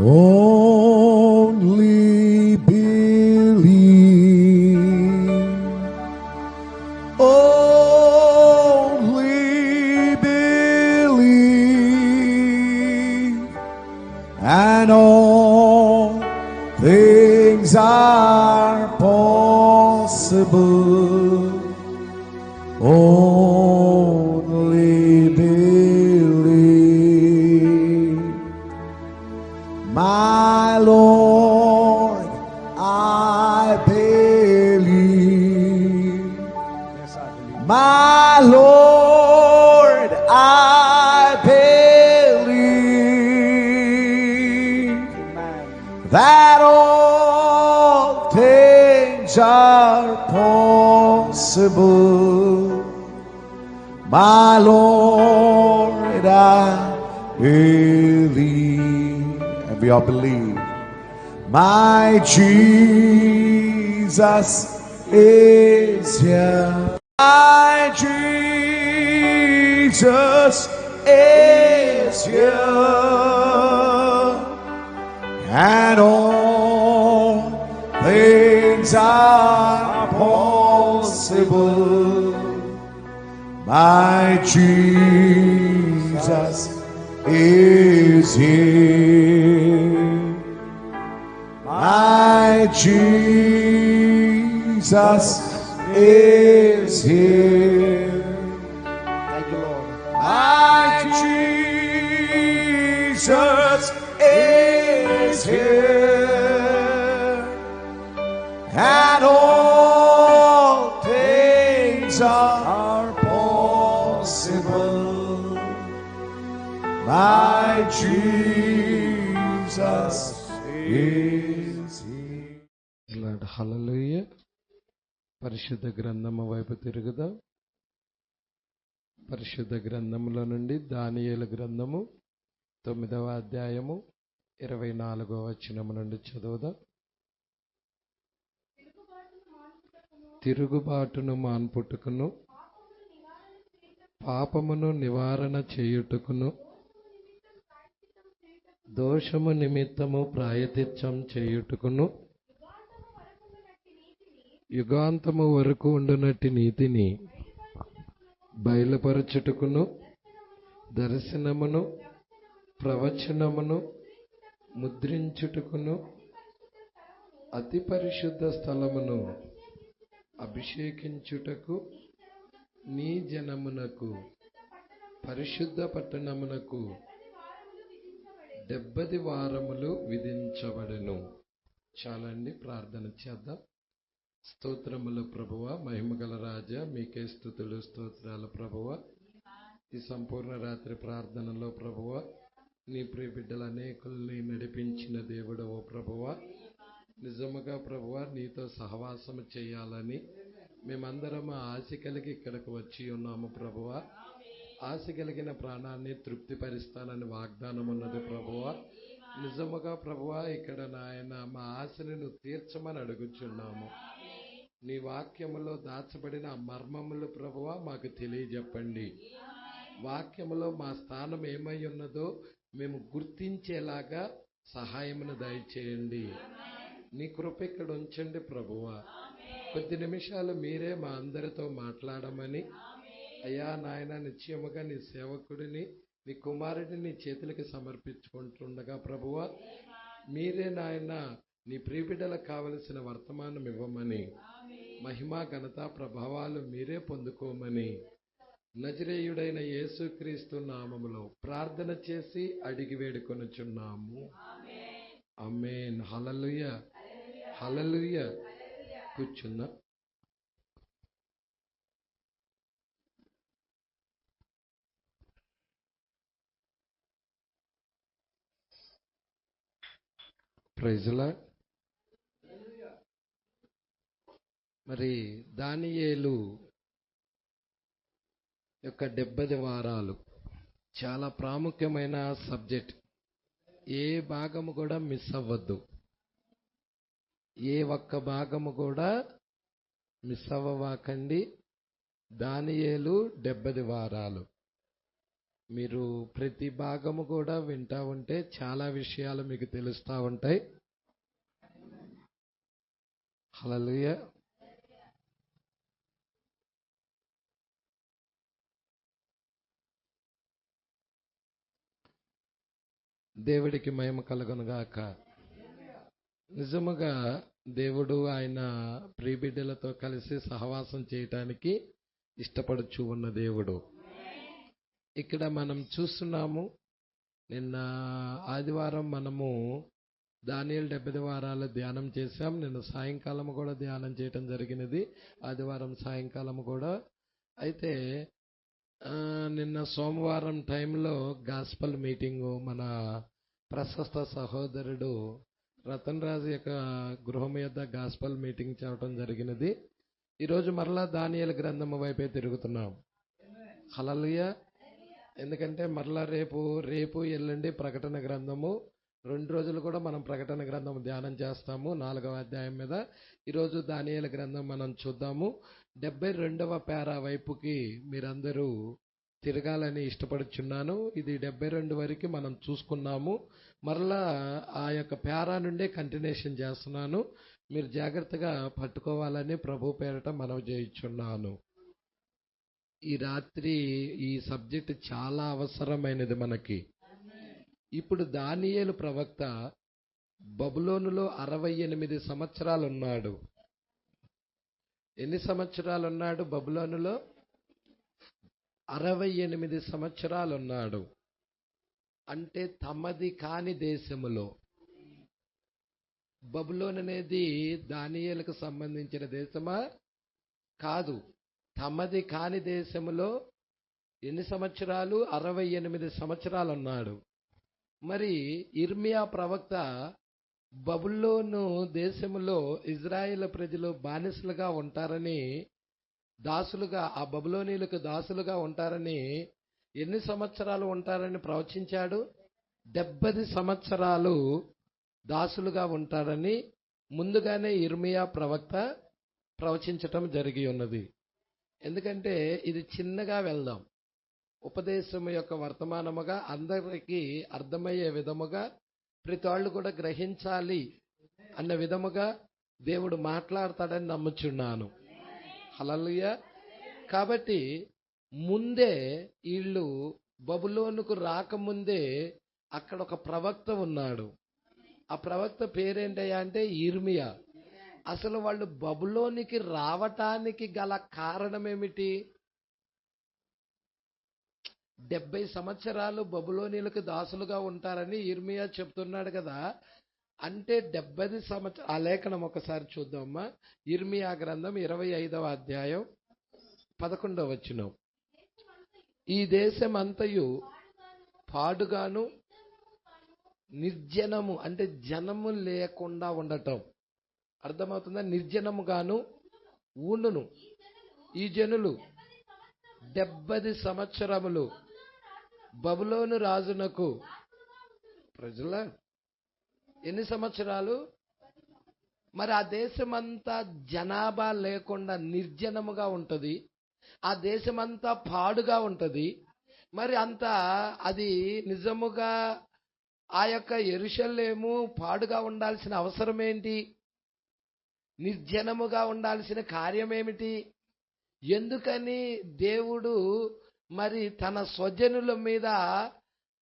Only believe. Only believe. And all things are possible. Only believe. My Lord, I believe. Yes, I believe. My Lord, I believe Amen. that all things are possible. My Lord, I believe. And we all believe. My Jesus is here. My Jesus is here. And all things are possible. My Jesus is here. My Jesus is here. Thank you, Lord. My Jesus is here. And all things are possible. My Jesus is here. హల్లెలూయా. పరిశుద్ధ గ్రంథము వైపు తిరుగుదాం. పరిశుద్ధ గ్రంథములో నుండి దానియేలు గ్రంథము 9వ అధ్యాయము 24వ వచనము నుండి చదువుదాం. తిరుగుబాటును మాన్పుటకును పాపమును నివారణ చేయుటకును దోషము నిమిత్తము ప్రాయశ్చిత్తం చేయుటకును యుగాంతము వరకు ఉండునట్టి నీతిని బయలుపరచుటకును దర్శనమును ప్రవచనమును ముద్రించుటకును అతి పరిశుద్ధ స్థలమును అభిషేకించుటకు నీ జనమునకు పరిశుద్ధ పట్టణమునకు 70 వారములు విధించబడెను. చాలండి, ప్రార్థన చేద్దాం. స్తోత్రములు ప్రభువ, మహిమగల రాజా, మీకే స్తుతులు స్తోత్రాలు ప్రభువ. ఈ సంపూర్ణ రాత్రి ప్రార్థనలో ప్రభువ, నీ ప్రియ బిడ్డలు అనేకుల్ని నడిపించిన దేవుడవు ప్రభువ. నిజముగా ప్రభువ, నీతో సహవాసము చేయాలని మేమందరం ఆశ కలిగి ఇక్కడికి వచ్చి ఉన్నాము ప్రభువ. ఆశ కలిగిన ప్రాణాన్ని తృప్తిపరుస్తానని వాగ్దానం ఉన్నది ప్రభువ. నిజముగా ప్రభువ, ఇక్కడ నాయన మా ఆశని నువ్వు తీర్చమని అడుగుచున్నాము. నీ వాక్యములో దాచబడిన మర్మములు ప్రభువ మాకు తెలియజెప్పండి. వాక్యములో మా స్థానం ఏమై ఉన్నదో మేము గుర్తించేలాగా సహాయమును దయచేయండి. నీ కృప ఇక్కడ ఉంచండి ప్రభువ. కొద్ది నిమిషాలు మీరే మా అందరితో మాట్లాడమని, అయ్యా నాయన, నిశ్చయముగా నీ సేవకుడిని, నీ కుమారుడిని నీ చేతులకి సమర్పించుకుంటుండగా ప్రభువ, మీరే నాయన నీ ప్రియబిడ్డలకు కావలసిన వర్తమానం ఇవ్వమని, మహిమ ఘనత ప్రభావాలు మీరే పొందుకోమని నజరేయుడైన యేసుక్రీస్తు నామములో ప్రార్థన చేసి అడిగి వేడుకొనుచున్నాము. ఆమేన్. హల్లెలూయా, హల్లెలూయా. కూర్చుందాం. Praise Lord. మరి దానియేలు యొక్క 70 వారాలు చాలా ప్రాముఖ్యమైన సబ్జెక్ట్. ఏ భాగము కూడా మిస్ అవ్వద్దు. ఏ ఒక్క భాగము కూడా మిస్ అవ్వవాకండి. దానియేలు 70 వారాలు. మీరు ప్రతి భాగము కూడా వింటా ఉంటే చాలా విషయాలు మీకు తెలుస్తూ ఉంటాయి. హల్లెలూయా. దేవుడికి మహిమ కలుగునుగాక. నిజముగా దేవుడు ఆయన ప్రియబిడ్డలతో కలిసి సహవాసం చేయటానికి ఇష్టపడుచు ఉన్న దేవుడు. ఇక్కడ మనం చూస్తున్నాము, నిన్న ఆదివారం మనము దానియేలు 70 వారాలు ధ్యానం చేశాం. నిన్న సాయంకాలం కూడా ధ్యానం చేయటం జరిగినది, ఆదివారం సాయంకాలం కూడా. అయితే నిన్న సోమవారం టైంలో గాస్పల్ మీటింగు మన ప్రశస్త సహోదరుడు రతన్ రాజు యొక్క గృహం యొద్ద గాస్పల్ మీటింగ్ చేయడం జరిగినది. ఈరోజు మరలా దానియేలు గ్రంథము వైపే తిరుగుతున్నాం. హల్లెలూయా. ఎందుకంటే మరలా రేపు ఎల్లుండి ప్రకటన గ్రంథము 2 రోజులు కూడా మనం ప్రకటన గ్రంథం ధ్యానం చేస్తాము 4వ అధ్యాయం మీద. ఈరోజు దానియేలు గ్రంథం మనం చూద్దాము. 72వ పేరా వైపుకి మీరందరూ తిరగాలని ఇష్టపడుచున్నాను. ఇది 72 వరకు మనం చూసుకున్నాము. మరలా ఆ యొక్క పేరా నుండే కంటిన్యూషన్ చేస్తున్నాను. మీరు జాగ్రత్తగా పట్టుకోవాలని ప్రభు పేరట మనవి చేయుచున్నాను. ఈ రాత్రి ఈ సబ్జెక్ట్ చాలా అవసరమైనది మనకి. ఇప్పుడు దానియేలు ప్రవక్త బబులోనులో 68 సంవత్సరాలు ఉన్నాడు. ఎన్ని సంవత్సరాలు ఉన్నాడు బబులోనులో? 68 సంవత్సరాలు ఉన్నాడు. అంటే తమది కాని దేశములో. బబులోన్ అనేది దానియేలుకు సంబంధించిన దేశమా? కాదు. తమది కాని దేశములో ఎన్ని సంవత్సరాలు? 68 సంవత్సరాలు ఉన్నాడు. మరి ఇర్మియా ప్రవక్త బబులోను దేశములో ఇజ్రాయేల్ ప్రజలు బానిసలుగా ఉంటారని, దాసులుగా, ఆ బబులోనీలకు దాసులుగా ఉంటారని, ఎన్ని సంవత్సరాలు ఉంటారని ప్రవచించాడు? 70 సంవత్సరాలు దాసులుగా ఉంటారని ముందుగానే ఇర్మియా ప్రవక్త ప్రవచించటం జరిగి ఉన్నది. ఎందుకంటే ఇది చిన్నగా వెళ్దాం, ఉపదేశం యొక్క వర్తమానముగా అందరికీ అర్థమయ్యే విధముగా, ప్రతి వాళ్ళు కూడా గ్రహించాలి అన్న విధముగా దేవుడు మాట్లాడతాడని నమ్ముచున్నాను. హల్లెలూయా. కాబట్టి ముందే వీళ్ళు బబులోనుకు రాకముందే అక్కడ ఒక ప్రవక్త ఉన్నాడు. ఆ ప్రవక్త పేరేంటయ్యా అంటే ఇర్మియా. అసలు వాళ్ళు బబులోనికి రావటానికి గల కారణం ఏమిటి? 70 సంవత్సరాలు బబులోనీలకు దాసులుగా ఉంటారని ఇర్మియా చెప్తున్నాడు కదా. అంటే 70 సంవత్సరాలు. ఆ లేఖనం ఒకసారి చూద్దామా. ఇర్మియా గ్రంథం 25వ అధ్యాయం 11వ వచనం. ఈ దేశమంతయు పాడుగాను నిర్జనము, అంటే జనము లేకుండా ఉండటం. అర్థమవుతుందా? నిర్జనముగాను ఉండును. ఈ జనులు 70 సంవత్సరములు బబులోను రాజునకు ప్రజల ఎన్ని సంవత్సరాలు? మరి ఆ దేశమంతా జనాభా లేకుండా నిర్జనముగా ఉంటది, ఆ దేశమంతా పాడుగా ఉంటది. మరి అంతా అది నిజముగా ఆ యొక్క యెరూషలేము పాడుగా ఉండాల్సిన అవసరం ఏంటి? నిర్జనముగా ఉండాల్సిన కార్యం ఏమిటి? ఎందుకని దేవుడు మరి తన స్వజనుల మీద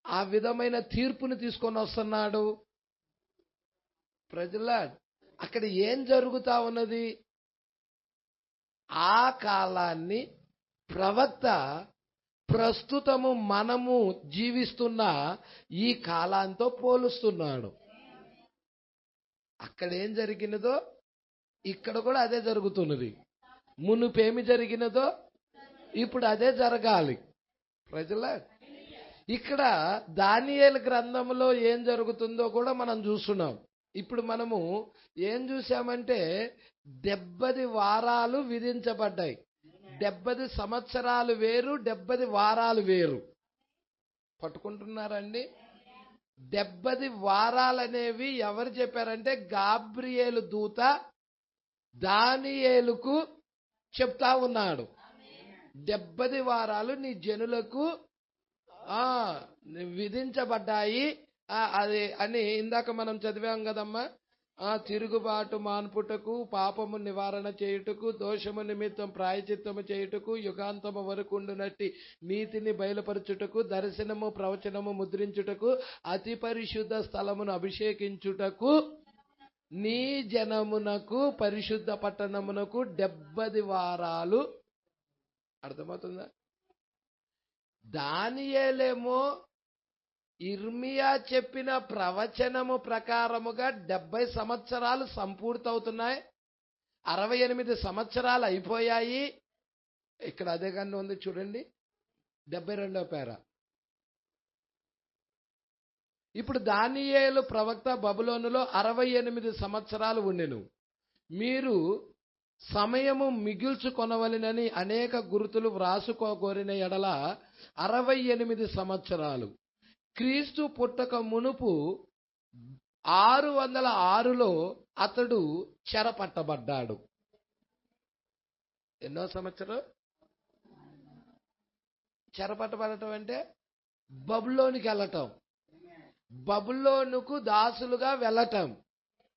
ఆ విధమైన తీర్పును తీసుకొని వస్తున్నాడు? ప్రజల అక్కడ ఏం జరుగుతా ఉన్నది? ఆ కాలాన్ని ప్రవక్త ప్రస్తుతము మనము జీవిస్తున్న ఈ కాలాంతో పోలుస్తున్నాడు. అక్కడ ఏం జరిగినదో ఇక్కడ కూడా అదే జరుగుతున్నది. మునుపేమి జరిగినదో ఇప్పుడు అదే జరగాలి. ప్రజల ఇక్కడ దానియేలు గ్రంథంలో ఏం జరుగుతుందో కూడా మనం చూస్తున్నాం. ఇప్పుడు మనము ఏం చూసామంటే 70 వారాలు విధించబడ్డాయి. 70 సంవత్సరాలు వేరు, 70 వారాలు వేరు. పట్టుకుంటున్నారండి? 70 వారాలనేవి ఎవరు చెప్పారంటే గాబ్రియేలు దూత దానియేలుకు చెప్తా ఉన్నాడు. 70 వారాలు నీ జనులకు విధించబడ్డాయి. అది అని ఇందాక మనం చదివాం కదమ్మా. తిరుగుబాటు మాన్పుటకు, పాపము నివారణ చేయుటకు, దోషము నిమిత్తం ప్రాయచిత్తము చేయుటకు, యుగాంతము వరకు ఉండునట్టి నీతిని బయలుపరచుటకు, దర్శనము ప్రవచనము ముద్రించుటకు, అతి పరిశుద్ధ స్థలమును అభిషేకించుటకు, నీ జనమునకు పరిశుద్ధ పట్టణమునకు 70 వారాలు. అర్థమవుతుందా? దానియేలేమో ఇర్మియా చెప్పిన ప్రవచనము ప్రకారముగా 70 సంవత్సరాలు సంపూర్తవుతున్నాయి. 68 సంవత్సరాలు అయిపోయాయి. ఇక్కడ అదే కానీ ఉంది చూడండి, 72వ పేర. ఇప్పుడు దానియేలు ప్రవక్త బబులోనులో 68 సంవత్సరాలు ఉండెను. మీరు సమయము మిగిల్చుకొనవలెనని అనేక గుర్తులు వ్రాసుకోగోరిన ఎడల 68 సంవత్సరాలు. క్రీస్తు పుట్టక మునుపు 606లో అతడు చెరపట్టబడ్డాడు. ఎన్నో సంవత్సరం చెరపట్టబడటం అంటే బబులోనికి వెళ్ళటం, బబులోనుకు దాసులుగా వెళ్ళటం,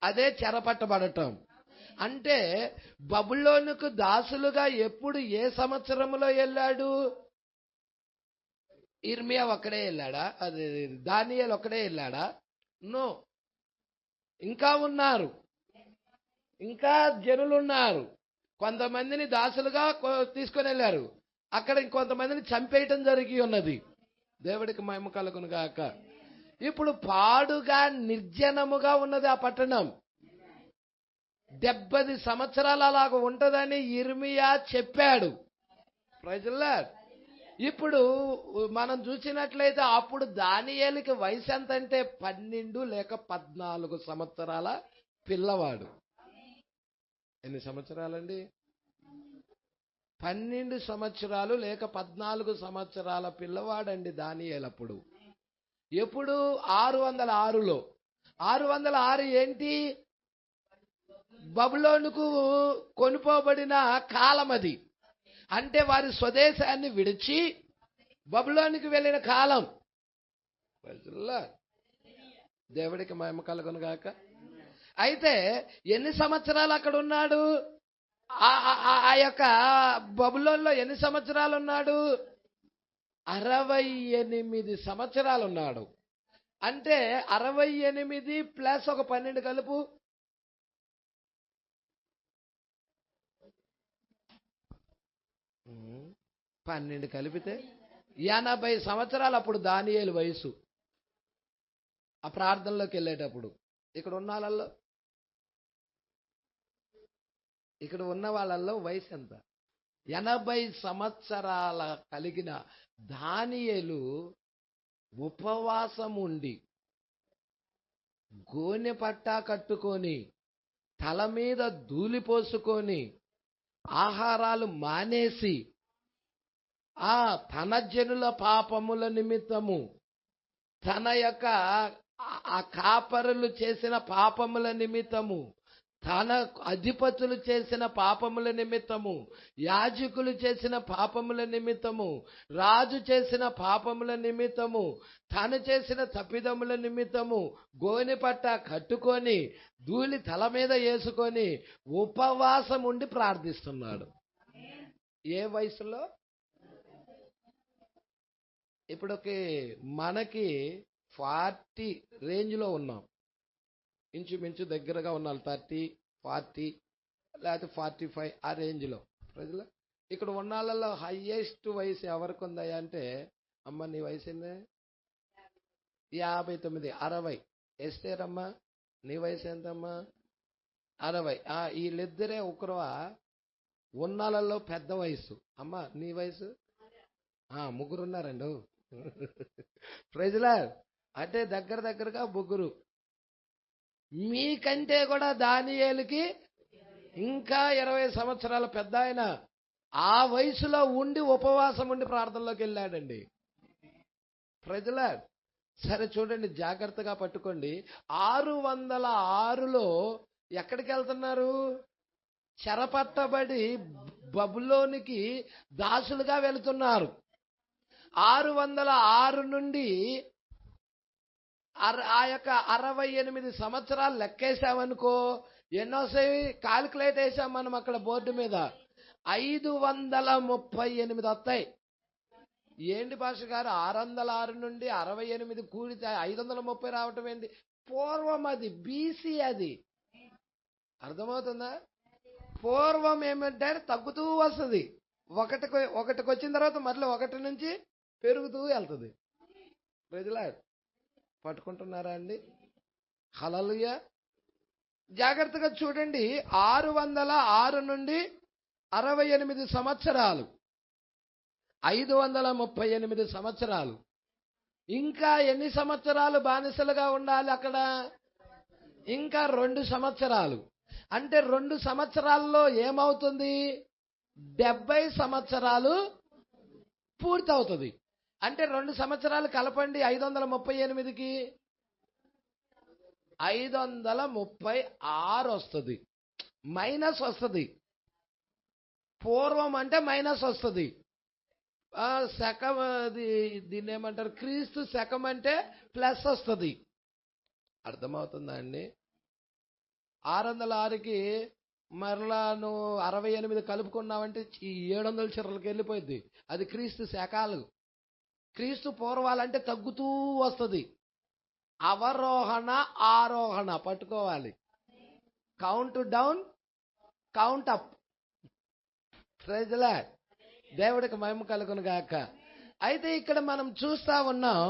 అదే చెరపట్టబడటం. అంటే బబులోనుకు దాసులుగా ఎప్పుడు, ఏ సంవత్సరంలో వెళ్ళాడు? ఇర్మియా ఒక్కడే వెళ్ళాడా? అది దానియేలు ఒక్కడే వెళ్ళాడా? నో, ఇంకా ఉన్నారు, ఇంకా జనులున్నారు. కొంతమందిని దాసులుగా తీసుకొని వెళ్ళారు, అక్కడ ఇంకొంతమందిని చంపేయటం జరిగి ఉన్నది. దేవుడికి మహిమ కలుగును గాక. ఇప్పుడు పాడుగా నిర్జనముగా ఉన్నది ఆ పట్టణం. 70 సంవత్సరాలు అలాగ ఉంటదని ఇర్మియా చెప్పాడు. Praise the Lord. ఇప్పుడు మనం చూసినట్లయితే అప్పుడు దానియేలుకి వయసు ఎంత అంటే 12 లేక 14 సంవత్సరాల పిల్లవాడు. ఎన్ని సంవత్సరాలండి? 12 సంవత్సరాలు లేక 14 సంవత్సరాల పిల్లవాడండి దానియేలు అప్పుడు. ఎప్పుడు? 606లో. 606 ఏంటి? బబులోనుకు కొనుపోబడిన కాలం అది. అంటే వారి స్వదేశాన్ని విడిచి బబులోనికి వెళ్ళిన కాలం. దేవుడికి మహిమ కలుగును గాక. అయితే ఎన్ని సంవత్సరాలు అక్కడ ఉన్నాడు? ఆ యొక్క బబులోన్లో ఎన్ని సంవత్సరాలు ఉన్నాడు? 68 సంవత్సరాలు ఉన్నాడు. అంటే 68 ప్లస్ ఒక 12 కలుపు. 12 కలిపితే 80 సంవత్సరాలు అప్పుడు దానియేలు వయసు. ఆ ప్రార్థనలోకి వెళ్ళేటప్పుడు ఇక్కడ ఉన్న వాళ్ళల్లో వయసు ఎంత? 80 సంవత్సరాల కలిగిన దానియేలు ఉపవాసం ఉండి, గోనె పట్టా కట్టుకొని, తల మీద ధూళి పోసుకొని, ఆహారాలు మానేసి, తన జనుల పాపముల నిమిత్తము, తన యొక్క ఆ కాపరులు చేసిన పాపముల నిమిత్తము, తన అధిపతులు చేసిన పాపముల నిమిత్తము, యాజకులు చేసిన పాపముల నిమిత్తము, రాజు చేసిన పాపముల నిమిత్తము, తను చేసిన తప్పిదముల నిమిత్తము గోనె పట్ట కట్టుకొని, ధూళి తల మీద వేసుకొని ఉపవాసం ఉండి ప్రార్థిస్తున్నాడు. ఏ వయసులో? ఇప్పుడుకి మనకి 40 రేంజ్లో ఉన్నాం. ఇంచుమించు దగ్గరగా ఉన్నాం. 30, 40 లేకపోతే 45 ఆ రేంజ్లో ప్రజలు. ఇక్కడ ఉన్న వాళ్ళలో హైయెస్ట్ వయసు ఎవరికి ఉందయ్యా అంటే, అమ్మ నీ వయసు ఏంది? 59, 60. ఎస్తేరమ్మా నీ వయసు ఎంతమ్మా? 60. వీళ్ళిద్దరే ఒకరువా ఉన్నాళ్ళలో పెద్ద వయసు. అమ్మ నీ వయసు? ముగ్గురున్నారండు. ప్రజలా అంటే దగ్గరగా ముగ్గురు. మీకంటే కూడా దానియేలుకి ఇంకా 20 సంవత్సరాల పెద్ద ఆయన. ఆ వయసులో ఉండి ఉపవాసం ఉండి ప్రార్థనలోకి వెళ్ళాడండి. ప్రజలా సరే చూడండి, జాగ్రత్తగా పట్టుకోండి. 606లో ఎక్కడికి వెళ్తున్నారు? చెరపట్టబడి బబులోనికి దాసులుగా వెళుతున్నారు. 606 నుండి ఆ యొక్క 68 సంవత్సరాలు లెక్కేసామనుకో, ఎన్నోసారి కాలిక్యులేట్ వేసాం మనం అక్కడ బోర్డు మీద, 538 వస్తాయి. ఏంటి పాస్టర్ గారు 606 నుండి 68 కూడితే 530 రావటం ఏంటి? పూర్వం, అది బీసీ, అది అర్థమవుతుందా? పూర్వం ఏమంటే తగ్గుతూ వస్తుంది, ఒకటికి వచ్చిన తర్వాత మళ్ళీ 1 నుంచి పెరుగుతూ వెళ్తుంది. ప్రజలా పట్టుకుంటున్నారా అండి? హల్లెలూయా. జాగ్రత్తగా చూడండి, 606 నుండి 68 సంవత్సరాలు, 538 సంవత్సరాలు. ఇంకా ఎన్ని సంవత్సరాలు బానిసలుగా ఉండాలి అక్కడ? ఇంకా 2 సంవత్సరాలు. అంటే 2 సంవత్సరాల్లో ఏమవుతుంది? 70 సంవత్సరాలు పూర్తవుతుంది. అంటే 2 సంవత్సరాలు కలపండి 538కి, 536 వస్తుంది. మైనస్ వస్తుంది. పూర్వం అంటే మైనస్ వస్తుంది. శకం, దీన్ని ఏమంటారు? క్రీస్తు శకం అంటే ప్లస్ వస్తుంది. అర్థమవుతుందా అండి? 606కి మరలా నువ్వు 68 కలుపుకున్నావంటే ఈ 700 చిర్రలకి వెళ్ళిపోయింది. అది క్రీస్తు శకాలు. క్రీస్తు పూర్వాలంటే తగ్గుతూ వస్తుంది. అవరోహణ ఆరోహణ పట్టుకోవాలి. Count down, count up. ప్రజలా దేవుడికి మహిమ కలుగును గాక. అయితే ఇక్కడ మనం చూస్తా ఉన్నాం,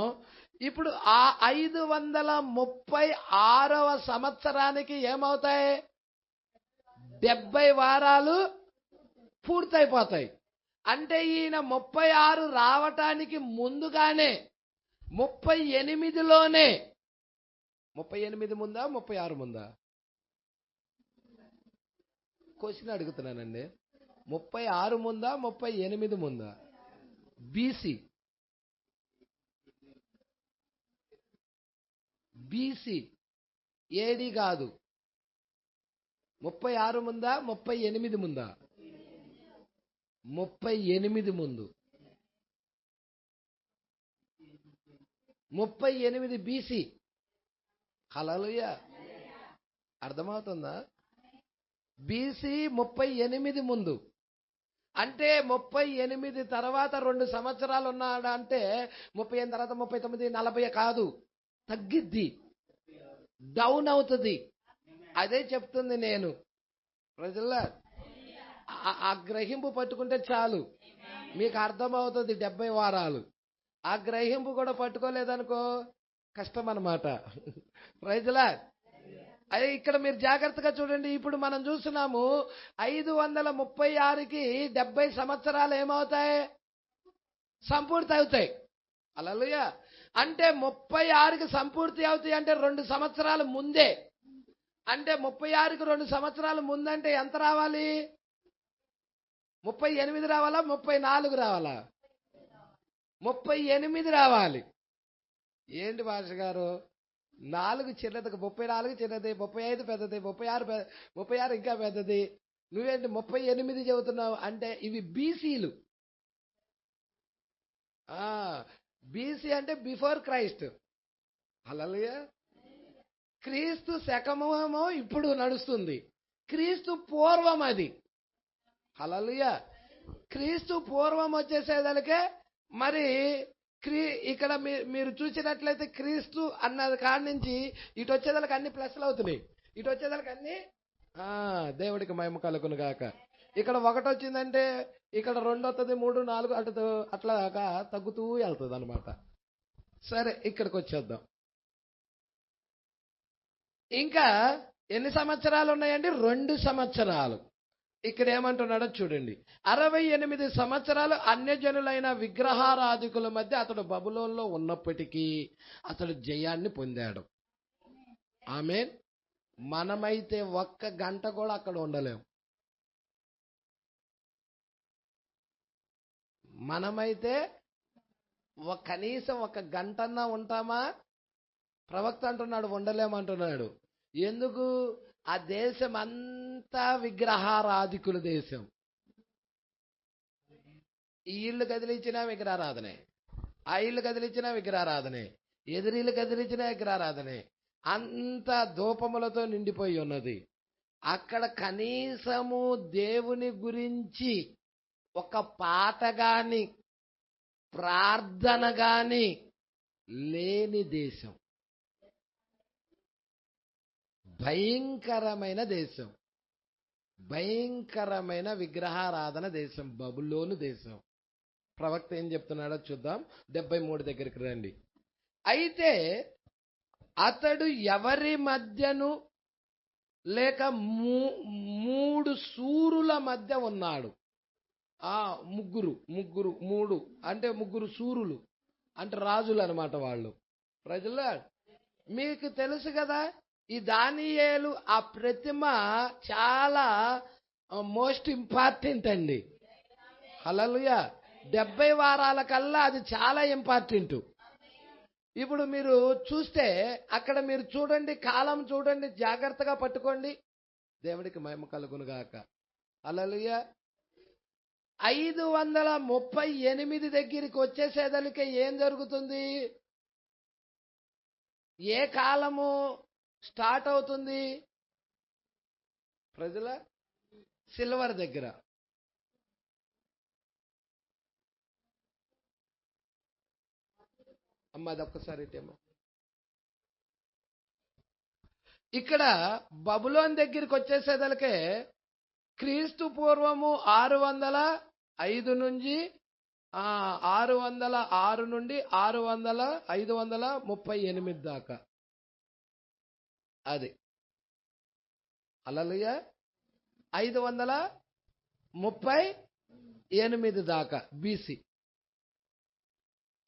ఇప్పుడు ఆ 536వ సంవత్సరానికి ఏమవుతాయి? 70 వారాలు పూర్తయిపోతాయి. అంటే ఈయన 36 రావటానికి ముందుగానే 38లోనే, 38 ముందా 36 ముందా? క్వశ్చన్ అడుగుతున్నానండి. 36 ముందా 38 ముందా? బీసీ, బీసీ, ఏడి కాదు. 36 ముందా 38 ముందా? 38 ముందు. 38 బీసీ. హల్లెలూయా. అర్థమవుతుందా? బీసీ 38 ముందు. అంటే 38 తర్వాత 2 సంవత్సరాలు ఉన్నాడు అంటే 38 తర్వాత 39, 40 కాదు, తగ్గిద్ది, డౌన్ అవుతుంది. అదే చెప్తుంది నేను. ప్రజల్లా ఆ గ్రహింపు పట్టుకుంటే చాలు, మీకు అర్థమవుతుంది 70 వారాలు. ఆ గ్రహింపు కూడా పట్టుకోలేదనుకో కష్టం అన్నమాట. ప్రజల్లా అదే ఇక్కడ మీరు జాగ్రత్తగా చూడండి. ఇప్పుడు మనం చూస్తున్నాము 536కి 70 సంవత్సరాలు ఏమవుతాయి? సంపూర్తి అవుతాయి. హల్లెలూయా. అంటే 36కి సంపూర్తి అవుతాయి అంటే 2 సంవత్సరాల ముందే. అంటే 36కి 2 సంవత్సరాల ముందంటే ఎంత రావాలి? 38 రావాలా 34 రావాలా? 38 రావాలి. ఏంటి భాష గారు 4 చిన్నది, 34 చిన్నది, 35 పెద్దది, 36 ఇంకా పెద్దది, నువ్వేంటి 38 చెబుతున్నావు అంటే ఇవి బీసీలు. బీసీ అంటే బిఫోర్ క్రైస్ట్. హల్లెలూయా. క్రీస్తు శకమేమో ఇప్పుడు నడుస్తుంది, క్రీస్తు పూర్వం అది. హల్లెలూయా. క్రీస్తు పూర్వం వచ్చేసేదానికే మరి ఇక్కడ మీరు చూసినట్లయితే క్రీస్తు అన్నది కాడి నుంచి ఇటు వచ్చేదానికి అన్ని ప్లస్లు అవుతున్నాయి, ఇటు వచ్చేదానికి అన్ని దేవుడికి మహిమ కలుగును గాక. ఇక్కడ 1 వచ్చిందంటే ఇక్కడ 2 వస్తుంది, 3, 4 అట్లాగా తగ్గుతూ వెళ్తుంది అనమాట. సరే ఇక్కడికి వచ్చేద్దాం. ఇంకా ఎన్ని సంవత్సరాలు ఉన్నాయండి? 2 సంవత్సరాలు. ఇక్కడ ఏమంటున్నాడో చూడండి. 68 సంవత్సరాలు అన్యజనులైన విగ్రహారాధికుల మధ్య అతడు బబులోన్లో ఉన్నప్పటికీ అతడు జయాన్ని పొందాడు. ఆమేన్. మనమైతే 1 గంట కూడా అక్కడ ఉండలేం. మనమైతే కనీసం 1 గంటన్నా ఉంటామా? ప్రవక్త అంటున్నాడు ఉండలేమంటున్నాడు. ఎందుకు? ఆ దేశం అంతా విగ్రహారాధికుల దేశం. ఈ ఇల్లు కదిలించినా విగ్రహారాధనే, ఆ ఇల్లు కదిలించిన విగ్రహారాధనే, ఎదురీలు కదిలించిన విగ్రహారాధనే, అంత ధూపములతో నిండిపోయి ఉన్నది. అక్కడ కనీసము దేవుని గురించి ఒక పాట గాని ప్రార్థన గాని లేని దేశం, భయంకరమైన దేశం, భయంకరమైన విగ్రహారాధన దేశం, బబులోను దేశం. ప్రవక్త ఏం చెప్తున్నాడో చూద్దాం. 73 దగ్గరికి రండి. అయితే అతడు ఎవరి మధ్యను లేక మూడు సూరుల మధ్య ఉన్నాడు. మూడు అంటే ముగ్గురు సూరులు అంటే రాజులు అనమాట వాళ్ళు. ప్రజలు మీకు తెలుసు కదా, ఈ దానియేలు ఆ ప్రతిమ చాలా మోస్ట్ ఇంపార్టెంట్ అండి. హల్లెలూయా. 70 వారాల కల్లా అది చాలా ఇంపార్టెంట్. ఇప్పుడు మీరు చూస్తే అక్కడ మీరు చూడండి, కాలం చూడండి, జాగ్రత్తగా పట్టుకోండి. దేవుడికి మహిమ కలుగును గాక. హల్లెలూయా. 538 దగ్గరికి వచ్చేసేదలికే ఏం జరుగుతుంది? ఏ కాలము స్టార్ట్ అవుతుంది? ప్రజల సిల్వర్ దగ్గర. అమ్మ అదొక్కసారి ఇటేమో. ఇక్కడ బబులోన్ దగ్గరికి వచ్చేసేదలకే క్రీస్తు పూర్వము 605 నుంచి 606 నుండి 538 దాకా. అది హల్లెలూయా. 538 దాకా బీసీ.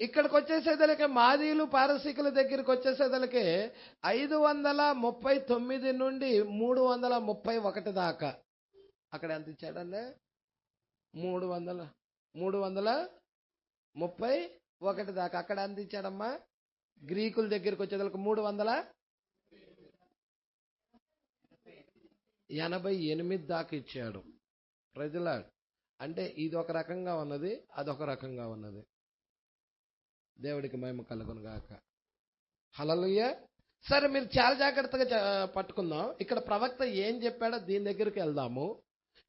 ఇక్కడికి వచ్చేసేదలకే మాదీలు పారసీకుల దగ్గరికి వచ్చేసేదలకే 539 నుండి 331 దాకా. అక్కడ ఎంత ఇచ్చాడండి? 331 దాకా. అక్కడ ఎంత ఇచ్చాడమ్మా? గ్రీకుల దగ్గరికి వచ్చేదలకు 388 దాకా ఇచ్చాడు. ప్రజల అంటే ఇది ఒక రకంగా ఉన్నది, అదొక రకంగా ఉన్నది. దేవుడికి మహిమ కలుగును గాక. హల్లెలూయా. సరే, మీరు చాలా జాగ్రత్తగా పట్టుకుందాం. ఇక్కడ ప్రవక్త ఏం చెప్పాడో దీని దగ్గరికి వెళ్దాము.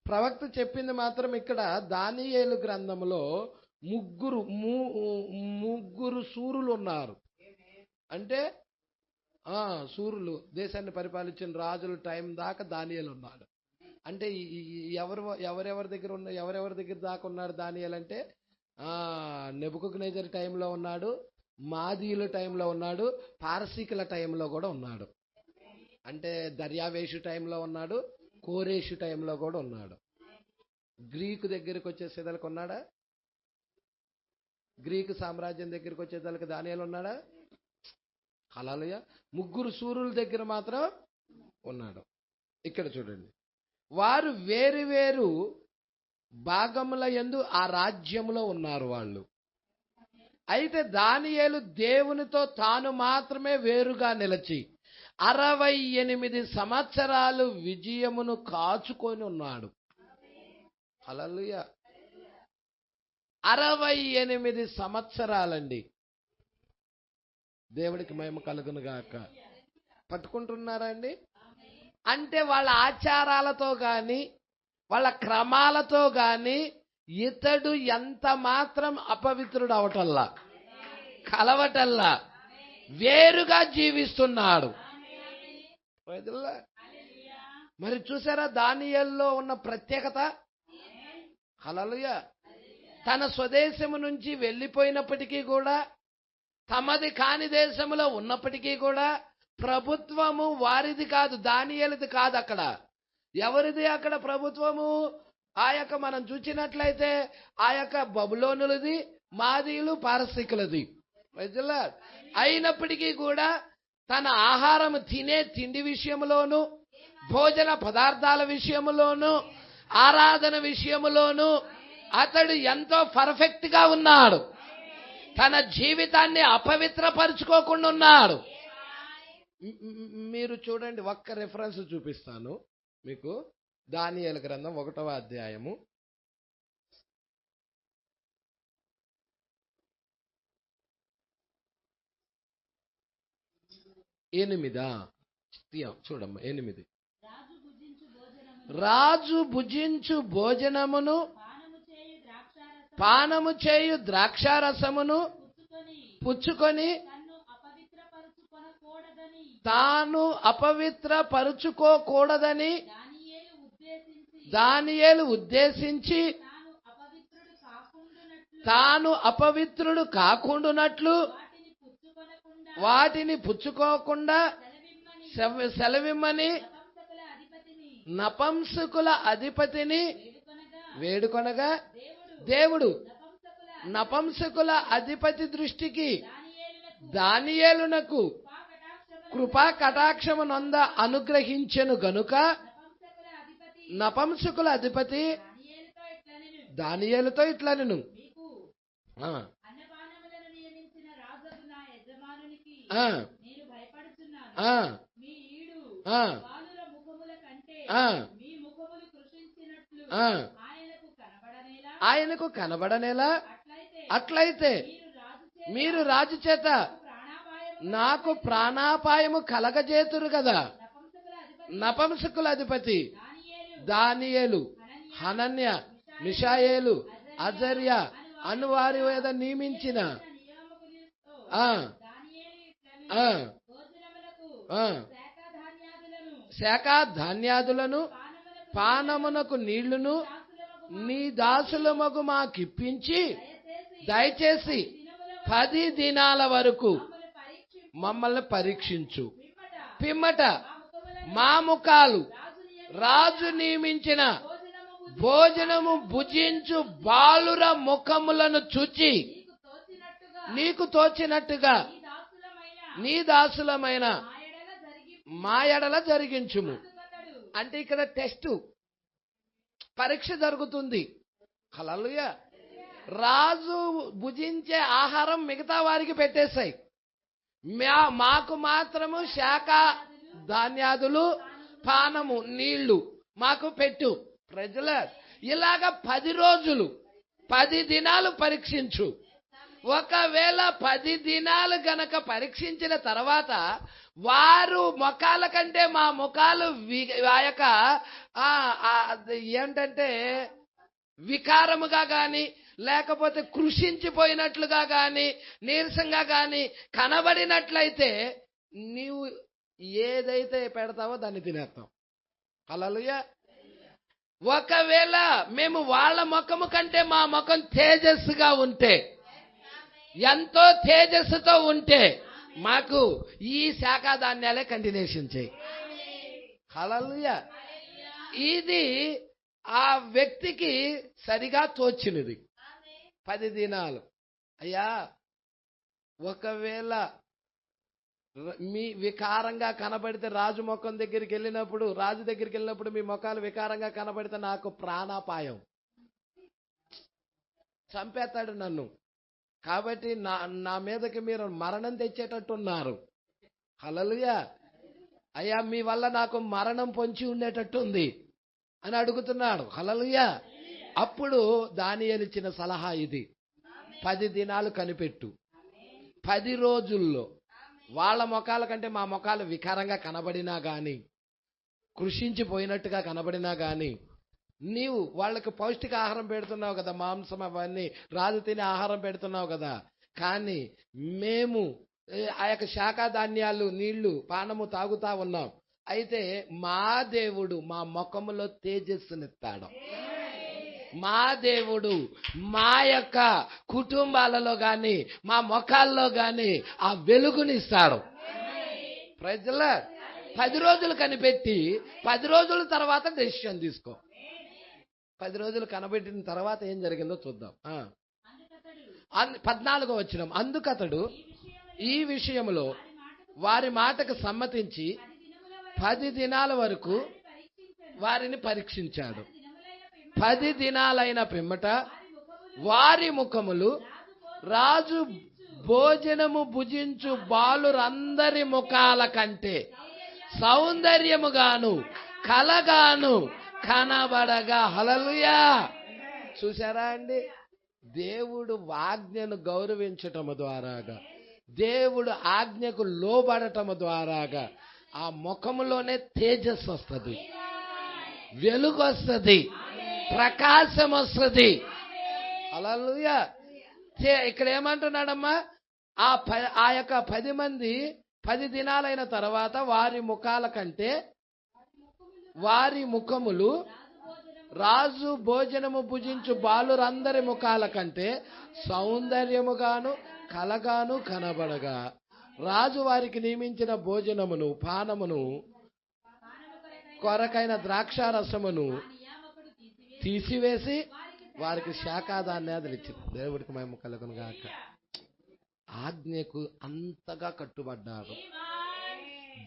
ప్రవక్త చెప్పింది మాత్రం ఇక్కడ దానియేలు గ్రంథంలో ముగ్గురు సూరులు ఉన్నారు. అంటే సూరులు దేశాన్ని పరిపాలించిన రాజుల టైం దాకా దానియేలు ఉన్నాడు. అంటే ఎవరెవరి దగ్గర దాకా ఉన్నాడు దానియేలు అంటే నెబుకద్నెజర్ టైంలో ఉన్నాడు, మాదీయుల టైంలో ఉన్నాడు, పారసీకుల టైంలో కూడా ఉన్నాడు. అంటే దర్యావేషు టైంలో ఉన్నాడు, కోరేషు టైంలో కూడా ఉన్నాడు. గ్రీకు దగ్గరికి వచ్చేసేదలకు ఉన్నాడా? గ్రీకు సామ్రాజ్యం దగ్గరికి వచ్చేదలకు దానియేలు ఉన్నాడా? హల్లెలూయా. ముగ్గురు సూరుల దగ్గర మాత్రం ఉన్నాడు. ఇక్కడ చూడండి, వారు వేరు వేరు భాగముల యందు ఆ రాజ్యములో ఉన్నారు వాళ్ళు. అయితే దానియేలు దేవునితో తాను మాత్రమే వేరుగా నిలిచి 68 సంవత్సరాలు విజయమును కాచుకొని ఉన్నాడు. హల్లెలూయా. 68 సంవత్సరాలండి. దేవుడికి మహిమ కలుగును గాక. పట్టుకుంటున్నారా అండి? అంటే వాళ్ళ ఆచారాలతో గాని వాళ్ళ క్రమాలతో గాని ఇతడు ఎంత మాత్రం అపవిత్రుడు అవటల్లా, కలవటల్లా, వేరుగా జీవిస్తున్నాడు. మరి చూసారా దానియేలులో ఉన్న ప్రత్యేకత? హల్లెలూయా. తన స్వదేశము నుంచి వెళ్ళిపోయినప్పటికీ కూడా, తమది కాని దేశములో ఉన్నప్పటికీ కూడా ప్రభుత్వము వారిది కాదు, దానియేలుది కాదు. అక్కడ ఎవరిది? అక్కడ ప్రభుత్వము ఆ యొక్క మనం చూసినట్లయితే ఆ యొక్క బబులోనులది, మాదీయులు, పారసీకులది. అయినప్పటికీ కూడా తన ఆహారం తినే తిండి విషయంలోను, భోజన పదార్థాల విషయంలోను, ఆరాధన విషయంలోను అతడు ఎంతో పర్ఫెక్ట్ గా ఉన్నాడు. తన జీవితాన్ని అపవిత్రపరుచుకోకుండా ఉన్నాడు. మీరు చూడండి, ఒక్క రెఫరెన్స్ చూపిస్తాను మీకు. దానియేలు గ్రంథం 1వ అధ్యాయము. 8 చూడమ్మా 8. రాజు భుజించు భోజనమును పానము చేయు ద్రాక్షారసమును పుచ్చుకొని తాను అపవిత్రపరుచుకోకూడదని దానియేలు ఉద్దేశించి తాను అపవిత్రుడు కాకుండానట్లు వాటిని పుచ్చుకోకుండా సెలవిమ్మని నపంసకుల అధిపతిని వేడుకొనగా దేవుడు నపంసకుల అధిపతి దృష్టికి దానియేలునకు కృపా కటాక్షము నొంద అనుగ్రహించెను గనుక నపంసకుల అధిపతి దానియేలుతో ఇట్లనెను, ఆయనకు కనబడనేలా అట్లయితే మీరు రాజు చేత నాకు ప్రాణాపాయము కలగజేతురు కదా. నపంసకుల అధిపతి దానియేలు, హనన్య, మిషాయేలు, అజర్య అను వారి మీద నియమించిన శాఖా ధాన్యాదులను పానమునకు నీళ్లును నీ దాసులమగు మాకిప్పించి దయచేసి 10 దినాల వరకు మమ్మల్ని పరీక్షించు. పిమ్మట మా ముఖాలు రాజు నియమించిన భోజనము భుజించు బాలుర ముఖములను చూచి నీకు తోచినట్టుగా నీ దాసులమైన మా ఎడల జరిగించుము. అంటే ఇక్కడ టెస్ట్, పరీక్ష జరుగుతుంది. హల్లెలూయా. రాజు భుజించే ఆహారం మిగతా వారికి పెట్టేశాయి, మాకు మాత్రము శాఖ ధాన్యాదులు పానము నీళ్లు మాకు పెట్టు. ప్రజల ఇలాగ 10 రోజులు 10 దినాలు పరీక్షించు. ఒకవేళ 10 దినాలు గనక పరీక్షించిన తర్వాత వారు ముఖాల కంటే మా ముఖాలు ఏంటంటే వికారముగా గాని లేకపోతే కృషించిపోయినట్లుగా గాని నీరసంగా గాని కనబడినట్లయితే నీవు ఏదైతే పెడతావో దాన్ని తినేస్తాం. హల్లెలూయా. ఒకవేళ మేము వాళ్ళ ముఖము కంటే మా ముఖం తేజస్సుగా ఉంటే, ఎంతో తేజస్సుతో ఉంటే మాకు ఈ శాఖా ధాన్యాలే కంటిన్యూషన్ చేయి. హల్లెలూయా. ఇది ఆ వ్యక్తికి సరిగా తోచినది. 10 దినాలు. అయ్యా, ఒకవేళ మీ వికారంగా కనబడితే రాజు ముఖం దగ్గరికి వెళ్ళినప్పుడు, రాజు దగ్గరికి వెళ్ళినప్పుడు మీ ముఖాలు వికారంగా కనబడితే నాకు ప్రాణాపాయం, చంపేస్తాడు నన్ను. కాబట్టి నా మీదకి మీరు మరణం తెచ్చేటట్టున్నారు. హల్లెలూయా. అయ్యా, మీ వల్ల నాకు మరణం పొంచి ఉండేటట్టుంది అని అడుగుతున్నాడు. హల్లెలూయా. అప్పుడు దానియేలు ఇచ్చిన సలహా ఇది, 10 దినాలు కనిపెట్టు. 10 రోజుల్లో వాళ్ళ ముఖాల కంటే మా ముఖాలు వికారంగా కనబడినా గాని, కృషించిపోయినట్టుగా కనబడినా గాని, నీవు వాళ్ళకి పౌష్టిక ఆహారం పెడుతున్నావు కదా, మాంసం అవన్నీ రాజు తినే ఆహారం పెడుతున్నావు కదా, కానీ మేము ఆ యొక్క శాఖా ధాన్యాలు నీళ్లు పానము తాగుతా ఉన్నాం. అయితే మా దేవుడు మా ముఖములో తేజస్సునిస్తాడు. మా దేవుడు మా యొక్క కుటుంబాలలో గాని మా ముఖాల్లో గాని ఆ వెలుగునిస్తాడు. ప్రజల 10 రోజులు కనిపెట్టి 10 రోజుల తర్వాత డెసిషన్ తీసుకో. 10 రోజులు కనబెట్టిన తర్వాత ఏం జరిగిందో చూద్దాం. 14వ వచనం, అందుకతడు ఈ విషయంలో వారి మాటకు సమ్మతించి 10 దినాల వరకు వారిని పరీక్షించాడు. 10 దినాలైన పిమ్మట వారి ముఖములు రాజు భోజనము భుజించు బాలురందరి ముఖాల కంటే సౌందర్యముగాను కలగాను కనబడగా. హల్లెలూయా. చూసారా అండి, దేవుడు ఆజ్ఞను గౌరవించటము ద్వారాగా దేవుడు ఆజ్ఞకు లోబడటం ద్వారాగా ఆ ముఖములోనే తేజస్సు వస్తుంది, వెలుగు వస్తుంది, ప్రకాశం వస్తుంది. హల్లెలూయా. ఇక్కడ ఏమంటున్నాడమ్మా, ఆ యొక్క 10 మంది 10 దినాలైన తర్వాత వారి ముఖాల కంటే వారి ముఖములు రాజు భోజనము భుజించు బాలురందరి ముఖాల కంటే సౌందర్యముగాను కలగాను కనబడగా రాజు వారికి నియమించిన భోజనమును పానమును కొరకైన ద్రాక్షారసమును తీసివేసి వారికి శాఖాధాన్యాదులు ఇచ్చింది. దేవుడికి మహిమ కలుగును గాక. ఆజ్ఞకు అంతగా కట్టుబడ్డారు.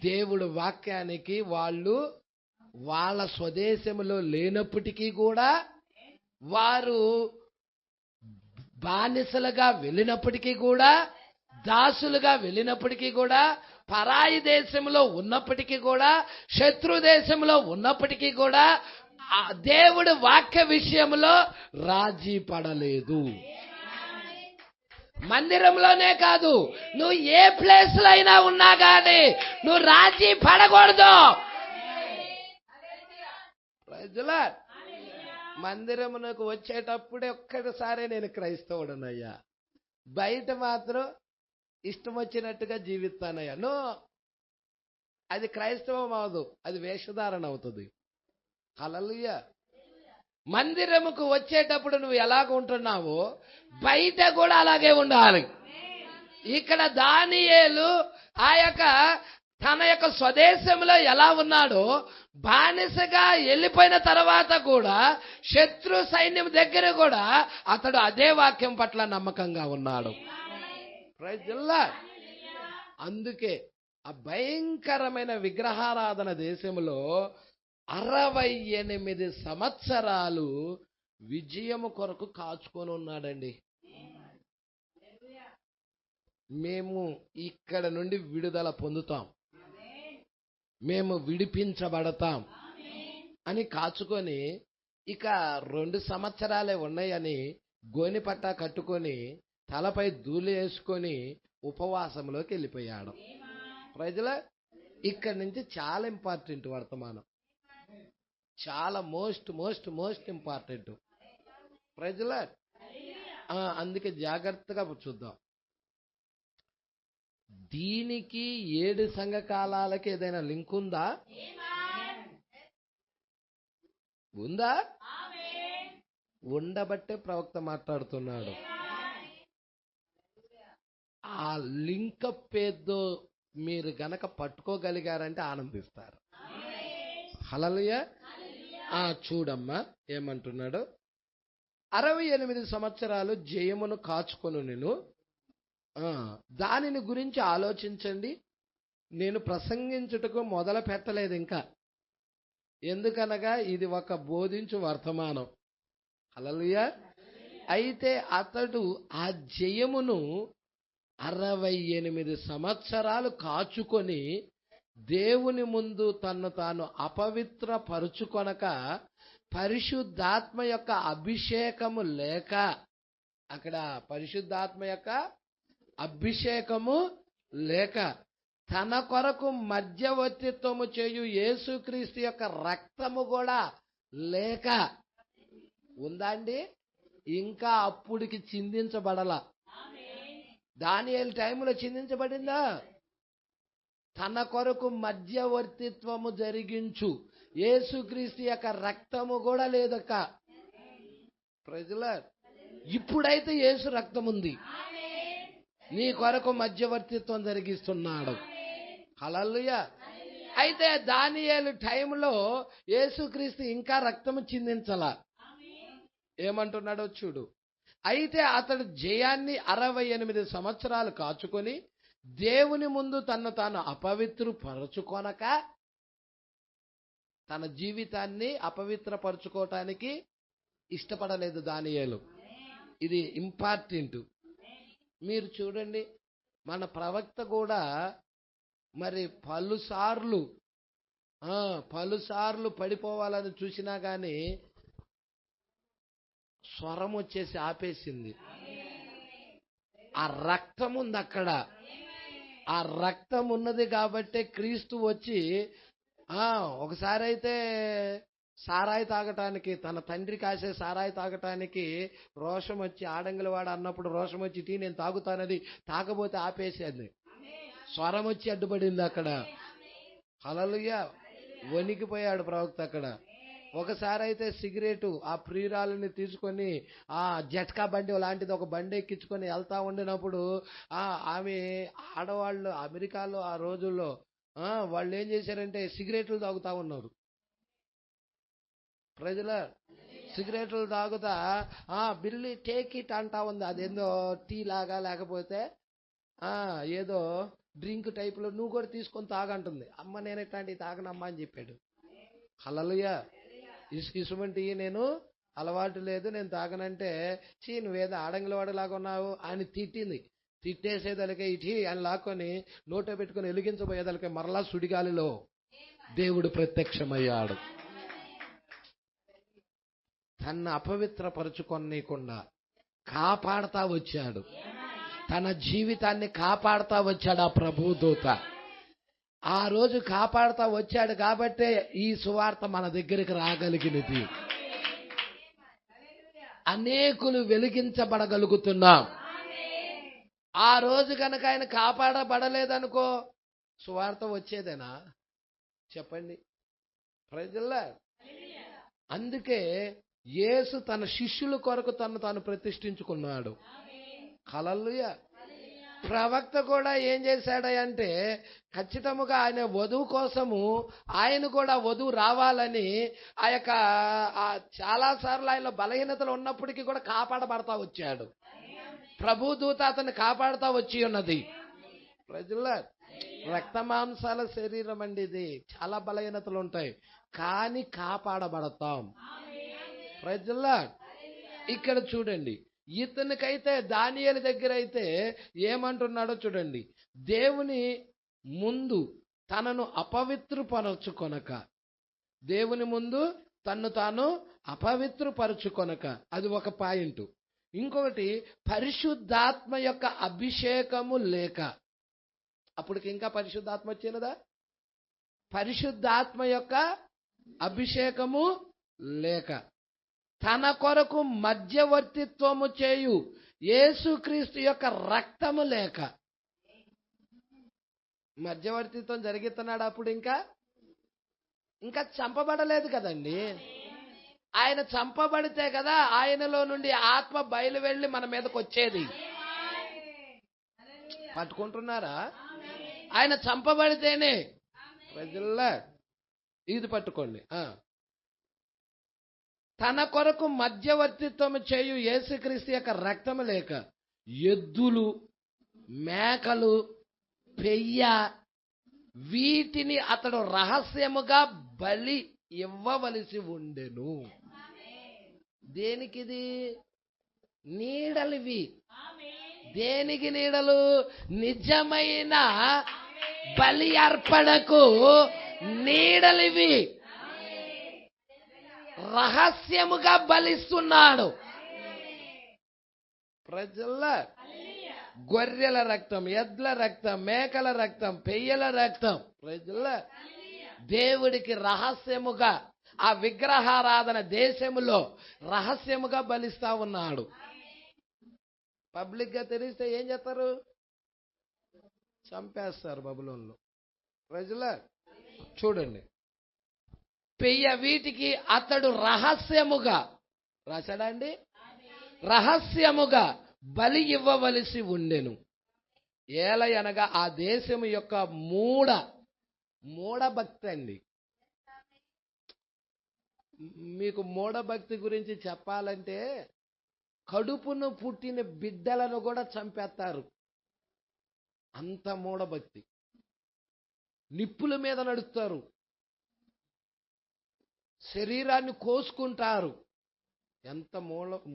దేవుడు వాక్యానికి వాళ్ళు వాళ్ళ స్వదేశంలో లేనప్పటికీ కూడా, వారు బానిసలుగా వెళ్ళినప్పటికీ కూడా, దాసులుగా వెళ్ళినప్పటికీ కూడా, పరాయి దేశంలో ఉన్నప్పటికీ కూడా, శత్రు దేశంలో ఉన్నప్పటికీ కూడా దేవుడు వాక్య విషయంలో రాజీ పడలేదు. మందిరంలోనే కాదు, నువ్వు ఏ ప్లేస్ లో అయినా ఉన్నా కానీ నువ్వు రాజీ పడకూడదు. మందిరమునకు వచ్చేటప్పుడే ఒక్కసారి నేను క్రైస్తవుడనయ్యా, బయట మాత్రం ఇష్టం వచ్చినట్టుగా జీవిస్తానయ్యా. నో, అది క్రైస్తవం అవదు, అది వేషధారణ అవుతుంది. హల్లెలూయా. మందిరముకు వచ్చేటప్పుడు నువ్వు ఎలాగ ఉంటున్నావో బయట కూడా అలాగే ఉండాలి. ఇక్కడ దానియేలు తన యొక్క స్వదేశంలో ఎలా ఉన్నాడో, బానిసగా వెళ్ళిపోయిన తర్వాత కూడా శత్రు సైన్యం దగ్గర కూడా అతడు అదే వాక్యం పట్ల నమ్మకంగా ఉన్నాడు. Praise the Lord. అందుకే ఆ భయంకరమైన విగ్రహారాధన దేశంలో 68 సంవత్సరాలు విజయము కొరకు కాచుకొని ఉన్నాడండి. మేము ఇక్కడ నుండి విడుదల పొందుతాం, మేము విడిపించబడతాం అని కాచుకొని, ఇక 2 సంవత్సరాలే ఉన్నాయని గోని పట్టా కట్టుకొని తలపై ధూళి వేసుకొని ఉపవాసంలోకి వెళ్ళిపోయాడు. ప్రజల ఇక్కడి నుంచి చాలా ఇంపార్టెంట్ వర్తమానం, చాలా మోస్ట్ ఇంపార్టెంట్. ప్రజల అందుకే జాగ్రత్తగా చూద్దాం. దీనికి 7 సంఘకాలాలకి ఏదైనా లింక్ ఉందా? ఉందా? ఉండబట్టే ప్రవక్త మాట్లాడుతున్నాడు. ఆ లింక్ పేదో మీరు గనక పట్టుకోగలిగారంటే ఆనందిస్తారు. హల్లెలూయా. చూడమ్మా ఏమంటున్నాడు. 68 సంవత్సరాలు జయమును కాచుకొను నేను, దానిని గురించి ఆలోచించండి. నేను ప్రసంగించుటకు మొదలు పెట్టలేదు ఇంకా, ఎందుకనగా ఇది ఒక బోధించు వర్తమానం. హల్లెలూయా. అయితే అతడు ఆ జయమును 68 సంవత్సరాలు కాచుకొని దేవుని ముందు తన్ను తాను అపవిత్ర పరుచుకొనక, పరిశుద్ధాత్మ యొక్క అభిషేకము లేక, అక్కడ పరిశుద్ధాత్మ యొక్క అభిషేకము లేక, తన కొరకు మధ్యవర్తిత్వము చేయు యేసుక్రీస్తు యొక్క రక్తము కూడా లేక ఉందా అండి? ఇంకా అప్పుడికి చిందించబడలా. దానియేలు టైంలో చిందించబడిందా? తన కొరకు మధ్యవర్తిత్వము జరిగించు యేసుక్రీస్తు యొక్క రక్తము కూడా లేదక్క. ప్రజల ఇప్పుడైతే యేసు రక్తం ఉంది, నీ కొరకు మధ్యవర్తిత్వం జరిగిస్తున్నాడు. హల్లెలూయా. అయితే దానియేలు టైంలో యేసుక్రీస్తు ఇంకా రక్తము చిందించలా. ఏమంటున్నాడో చూడు. అయితే అతడు జయాన్ని 68 సంవత్సరాలు కాచుకొని దేవుని ముందు తన్ను తాను అపవిత్రపరచుకొనక, తన జీవితాన్ని అపవిత్రపరచుకోవటానికి ఇష్టపడలేదు దానియేలు. ఇది ఇంపార్టెంట్. మీరు చూడండి, మన ప్రవక్త కూడా మరి పలుసార్లు పడిపోవాలని చూసినా కానీ స్వరం వచ్చేసి ఆపేసింది. ఆ రక్తం ఉంది అక్కడ, ఆ రక్తం ఉన్నది కాబట్టి క్రీస్తు వచ్చి ఒకసారి అయితే సారాయి తాగటానికి, తన తండ్రి కాసే సారాయి తాగటానికి రోషం వచ్చి, ఆడంగిలవాడు అన్నప్పుడు రోషం వచ్చి టీ నేను తాగుతానది, తాగబోతే ఆపేసేది. స్వరం వచ్చి అడ్డుపడింది అక్కడ. హల్లెలూయా. వణికిపోయాడు ప్రవక్త అక్కడ. ఒకసారి అయితే సిగరెట్ ఆ ప్రియురాలని తీసుకొని ఆ జట్కా బండి లాంటిది ఒక బండి ఎక్కించుకొని వెళ్తా ఉండినప్పుడు ఆమె ఆడవాళ్ళు అమెరికాలో ఆ రోజుల్లో వాళ్ళు ఏం చేశారంటే సిగరెట్లు తాగుతా ఉన్నారు. ప్రజల సిగరెట్లు తాగుతా బిల్లి టేక్ ఇట్ అంటా ఉంది. అదేందో టీ లాగా లేకపోతే ఏదో డ్రింక్ టైప్లో, నువ్వు కూడా తీసుకొని తాగంటుంది. అమ్మ నేను ఎట్లాంటివి తాగనమ్మా అని చెప్పాడు. హల్లెలూయా. ఇసుమంటి నేను అలవాటు లేదు, నేను తాగనంటే, నువ్వేదో ఆడంగిలవాడలాగా ఉన్నావు అని తిట్టింది. తిట్టేసేదలకే ఇటీ అని లాక్కొని నోటో పెట్టుకుని వెలిగించబోయేదలకే మరలా సుడిగాలిలో దేవుడు ప్రత్యక్షమయ్యాడు. తన్ను అపవిత్రపరుచుకొనకుండా కాపాడుతా వచ్చాడు. తన జీవితాన్ని కాపాడుతా వచ్చాడు ఆ ప్రభుదూత. ఆ రోజు కాపాడుతా వచ్చాడు కాబట్టే ఈ సువార్త మన దగ్గరికి రాగలిగినది. అనేకులు వెలిగించబడగలుగుతున్నాం. ఆ రోజు కనుక ఆయన కాపాడబడలేదనుకో సువార్త వచ్చేదేనా చెప్పండి ప్రజల్లా. అందుకే యేసు తన శిష్యుల కొరకు తాను ప్రతిష్ఠించుకున్నాడు. హల్లెలూయా. ప్రవక్త కూడా ఏం చేశాడంటే ఖచ్చితముగా ఆయన వధువు కోసము ఆయన కూడా వధువు రావాలని ఆ యొక్క చాలాసార్లు ఆయన బలహీనతలు ఉన్నప్పటికీ కూడా కాపాడబడతా వచ్చాడు. ప్రభు దూత అతన్ని కాపాడుతా వచ్చి ఉన్నది. ప్రజల రక్త మాంసాల శరీరం అండి ఇది, చాలా బలహీనతలు ఉంటాయి కానీ కాపాడబడతాం. ప్రజల ఇక్కడ చూడండి, ఇతనికైతే దానియేలు దగ్గర అయితే ఏమంటున్నాడో చూడండి. దేవుని ముందు తనను అపవిత్రపరచుకొనక, దేవుని ముందు తన్ను తాను అపవిత్రపరచుకొనక, అది ఒక పాయింట్. ఇంకొకటి పరిశుద్ధాత్మ యొక్క అభిషేకము లేక. అప్పటికి ఇంకా పరిశుద్ధాత్మ వచ్చినదా? పరిశుద్ధాత్మ యొక్క అభిషేకము లేక, తన కొరకు మధ్యవర్తిత్వము చేయు యేసుక్రీస్తు యొక్క రక్తము లేక. మధ్యవర్తిత్వం జరిగిస్తున్నాడు అప్పుడు, ఇంకా చంపబడలేదు కదండి. ఆయన చంపబడితే కదా ఆయనలో నుండి ఆత్మ బయలు వెళ్ళి మన మీదకి వచ్చేది. పట్టుకుంటున్నారా? ఆయన చంపబడితేనే. ప్రజల్లా ఇది పట్టుకోండి. తన కొరకు మధ్యవర్తిత్వము చేయు యేసుక్రీస్తు యొక్క రక్తము లేక ఎద్దులు, మేకలు, పెయ్య వీటిని అతడు రహస్యముగా బలి ఇవ్వవలసి ఉండెను. దేనికిది? నీడలివి. దేనికి నీడలు? నిజమైన బలి అర్పణకు నీడలివి. రహస్యముగా బలిస్తున్నాడు. ప్రజల గొర్రెల రక్తం, ఎద్ల రక్తం, మేకల రక్తం, పెయ్యల రక్తం ప్రజల దేవుడికి రహస్యముగా ఆ విగ్రహారాధన దేశములో రహస్యముగా బలిస్తా ఉన్నాడు. పబ్లిక్ గా తెలిస్తే ఏం చేస్తారు? చంపేస్తారు బబులోన్లో. ప్రజల చూడండి, పెయ్య వీటికి అతడు రహస్యముగా రాశాడా అండి? రహస్యముగా బలి ఇవ్వవలసి ఉండెను. ఏలయనగా ఆ దేశము యొక్క మూఢభక్తి అండి. మీకు మూఢభక్తి గురించి చెప్పాలంటే కడుపును పుట్టిన బిడ్డలను కూడా చంపేస్తారు. అంత మూఢభక్తి. నిప్పుల మీద నడుస్తారు, శరీరాన్ని కోసుకుంటారు. ఎంత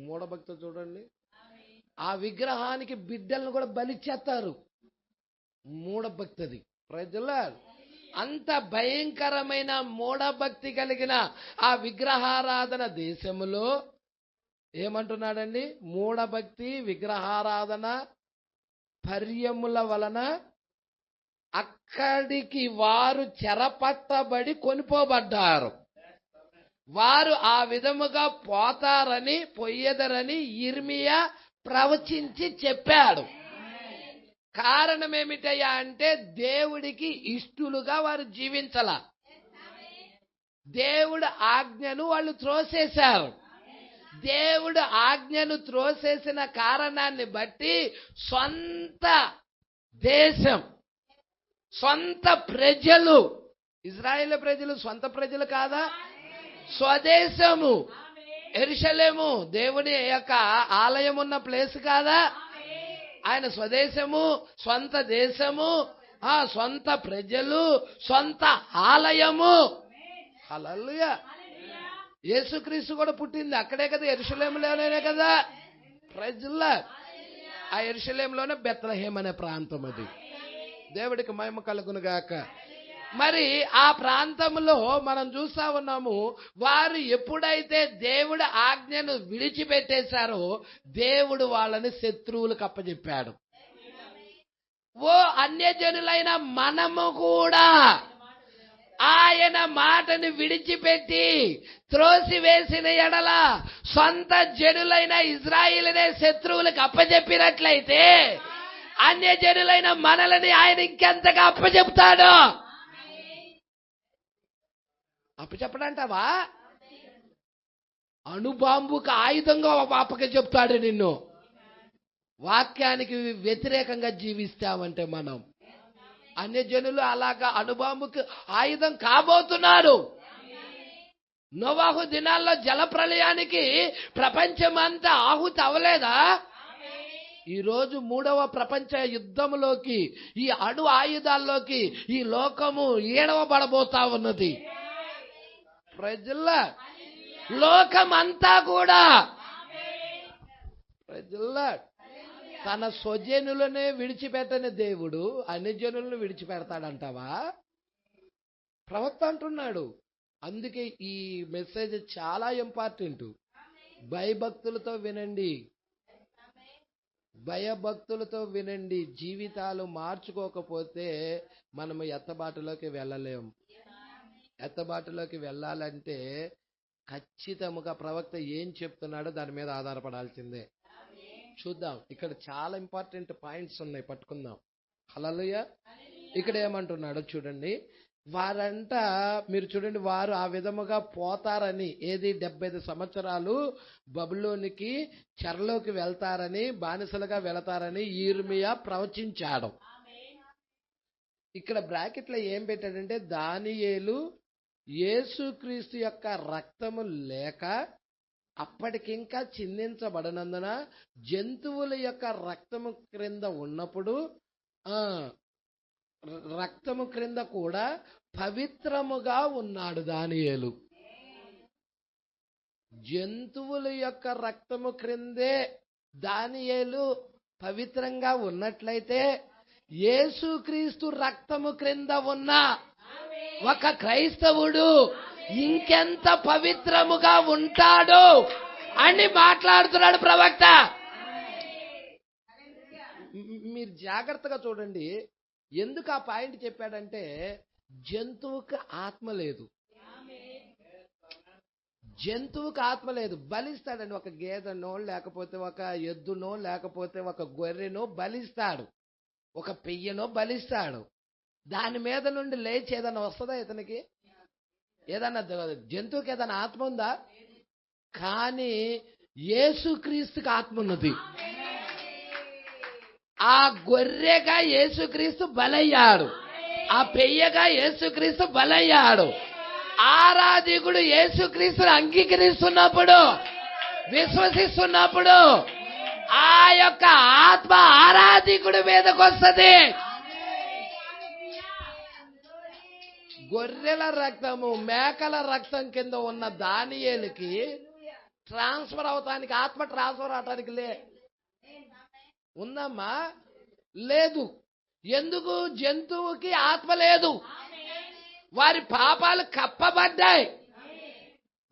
మూఢభక్తి చూడండి. ఆ విగ్రహానికి బిడ్డలను కూడా బలిచ్చేస్తారు. మూఢభక్తి. ప్రజల అంత భయంకరమైన మూఢభక్తి కలిగిన ఆ విగ్రహారాధన దేశములో ఏమంటున్నాడండి? మూఢభక్తి, విగ్రహారాధన పర్యముల వలన అక్కడికి వారు చెరపట్టబడి కొనిపోబడ్డారు. వారు ఆ విధముగా పోయేదరని యిర్మీయా ప్రవచించి చెప్పాడు. కారణం ఏమిటయ్యా అంటే దేవుడికి ఇష్టలుగా వారు జీవించాల. దేవుడు ఆజ్ఞను వాళ్ళు త్రోసేశారు. దేవుడు ఆజ్ఞను త్రోసేసిన కారణాన్ని బట్టి సొంత దేశం, సొంత ప్రజలు, ఇజ్రాయేల్ ప్రజలు సొంత ప్రజలు కాదా? స్వదేశము యెరూషలేము దేవుని యొక్క ఆలయం ఉన్న ప్లేస్ కాదా? ఆయన స్వదేశము, సొంత దేశము, సొంత ప్రజలు, సొంత ఆలయము. హల్లెలూయా. యేసుక్రీస్తు కూడా పుట్టింది అక్కడే కదా, యెరూషలేములోనే కదా. ప్రజల ఆ యెరూషలేములోనే బెత్లెహేమ్ అనే ప్రాంతం అది. దేవుడికి మహిమ కలుగును గాక. మరి ఆ ప్రాంతంలో మనం చూస్తా ఉన్నాము, వారు ఎప్పుడైతే దేవుడి ఆజ్ఞను విడిచిపెట్టేశారో దేవుడు వాళ్ళని శత్రువులకు అప్పచెప్పాడు. ఓ అన్యజనులైన మనము కూడా ఆయన మాటను విడిచిపెట్టి త్రోసివేసిన ఎడల సొంత జనులైన ఇజ్రాయిలనే శత్రువులకు అప్పచెప్పినట్లయితే అన్యజనులైన మనల్ని ఆయన ఇంకెంతగా అప్పచెప్తాడు? అప్పచెప్పడంటావా? అణుబాంబుకు ఆయుధంగా అప్పచెప్తాడు నిన్ను. వాక్యానికి వ్యతిరేకంగా జీవిస్తామంటే మనం అన్యజనులు అలాగా అణుబాంబుకు ఆయుధం కాబోతున్నారు. నోవాహు దినాల్లో జల ప్రళయానికి ప్రపంచమంతా ఆహుతి అవలేదా? ఈరోజు 3వ ప్రపంచ యుద్ధంలోకి, ఈ అణు ఆయుధాల్లోకి ఈ లోకము ఈడవబడబోతా ఉన్నది. ప్రజల లోకమంతా కూడా ప్రజల తన స్వజనులనే విడిచిపెట్టని దేవుడు అన్యజనులను విడిచిపెడతాడంటావా? ప్రవక్త అంటున్నాడు. అందుకే ఈ మెసేజ్ చాలా ఇంపార్టెంట్. భయభక్తులతో వినండి, భయభక్తులతో వినండి. జీవితాలు మార్చుకోకపోతే మనము ఎత్తబాటులోకి వెళ్ళలేం. ఎత్తబాటులోకి వెళ్ళాలంటే ఖచ్చితంగా ప్రవక్త ఏం చెప్తున్నాడో దాని మీద ఆధారపడాల్సిందే. చూద్దాం, ఇక్కడ చాలా ఇంపార్టెంట్ పాయింట్స్ ఉన్నాయి, పట్టుకుందాం. హల్లెలూయా. ఇక్కడ ఏమంటున్నాడో చూడండి. వారంట మీరు చూడండి, వారు ఆ విధముగా పోతారని, ఏది 75 సంవత్సరాలు బబులోనికి చెరలోకి వెళ్తారని, బానిసలుగా వెళతారని యిర్మీయా ప్రవచించాడు. ఇక్కడ బ్రాకెట్లో ఏం పెట్టాడంటే, దానియేలు యేసుక్రీస్తు యొక్క రక్తము లేక అప్పటికింకా చిందించబడనందున జంతువుల యొక్క రక్తము క్రింద ఉన్నప్పుడు రక్తము క్రింద కూడా పవిత్రముగా ఉన్నాడు దానియేలు. జంతువుల యొక్క రక్తము క్రిందే దానియేలు పవిత్రంగా ఉన్నట్లయితే యేసుక్రీస్తు రక్తము క్రింద ఉన్న ఒక క్రైస్తవుడు ఇంకెంత పవిత్రముగా ఉంటాడు అని మాట్లాడుతున్నాడు ప్రవక్త. మీరు జాగ్రత్తగా చూడండి. ఎందుకు ఆ పాయింట్ చెప్పాడంటే, జంతువుకి ఆత్మ లేదు. జంతువుకి ఆత్మ లేదు. బలిస్తాడండి. ఒక గేదెనో లేకపోతే ఒక ఎద్దునో లేకపోతే ఒక గొర్రెనో బలిస్తాడు, ఒక పెయ్యనో బలిస్తాడు. దాని మీద నుండి లేచి ఏదైనా వస్తుందా ఇతనికి? ఏదన్నా జంతువుకి ఏదైనా ఆత్మ ఉందా? కానీ యేసుక్రీస్తుకి ఆత్మ ఉన్నది. ఆ గొర్రెగా యేసుక్రీస్తు బలయ్యాడు, ఆ పెయ్యగా యేసుక్రీస్తు బలయ్యాడు. ఆరాధికుడు యేసుక్రీస్తుని అంగీకరిస్తున్నప్పుడు, విశ్వసిస్తున్నప్పుడు ఆ యొక్క ఆత్మ ఆరాధికుడి మీదకి వస్తుంది. గొర్రెల రక్తము, మేకల రక్తం కింద ఉన్న దానియేలుకి ట్రాన్స్ఫర్ అవటానికి, ఆత్మ ట్రాన్స్ఫర్ అవటానికి ఉందమ్మా? లేదు. ఎందుకు? జంతువుకి ఆత్మ లేదు. వారి పాపాలు కప్పబడ్డాయి.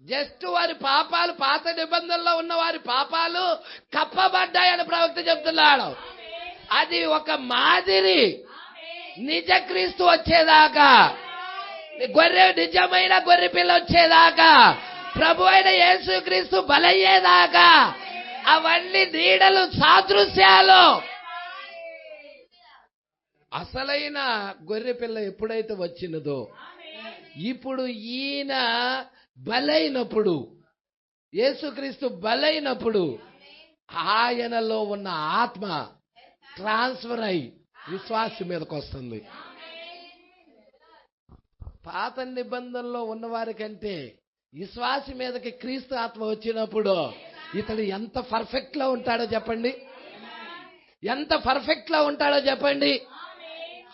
జస్ట్ వారి పాపాలు, పాత నిబంధనలో ఉన్న వారి పాపాలు కప్పబడ్డాయని ప్రవక్త చెప్తున్నాడు. అది ఒక మాదిరి. నిజ క్రీస్తు వచ్చేదాకా, నిజమైన గొర్రె పిల్ల వచ్చేదాకా, ప్రభు అయిన యేసు క్రీస్తు బలయ్యేదాకా అవన్నీ నీడలు, సాదృశ్యాలు. అసలైన గొర్రె పిల్ల ఎప్పుడైతే వచ్చినదో, ఇప్పుడు ఈయన బలైనప్పుడు, యేసుక్రీస్తు బలైనప్పుడు ఆయనలో ఉన్న ఆత్మ ట్రాన్స్ఫర్ అయి విశ్వాసం మీదకి వస్తుంది. పాత నిబంధనలో ఉన్నవారి కంటే విశ్వాసం మీదకి క్రీస్తు ఆత్మ వచ్చినప్పుడు ఇతడు ఎంత పర్ఫెక్ట్ లో ఉంటాడో చెప్పండి, ఎంత పర్ఫెక్ట్ లో ఉంటాడో చెప్పండి.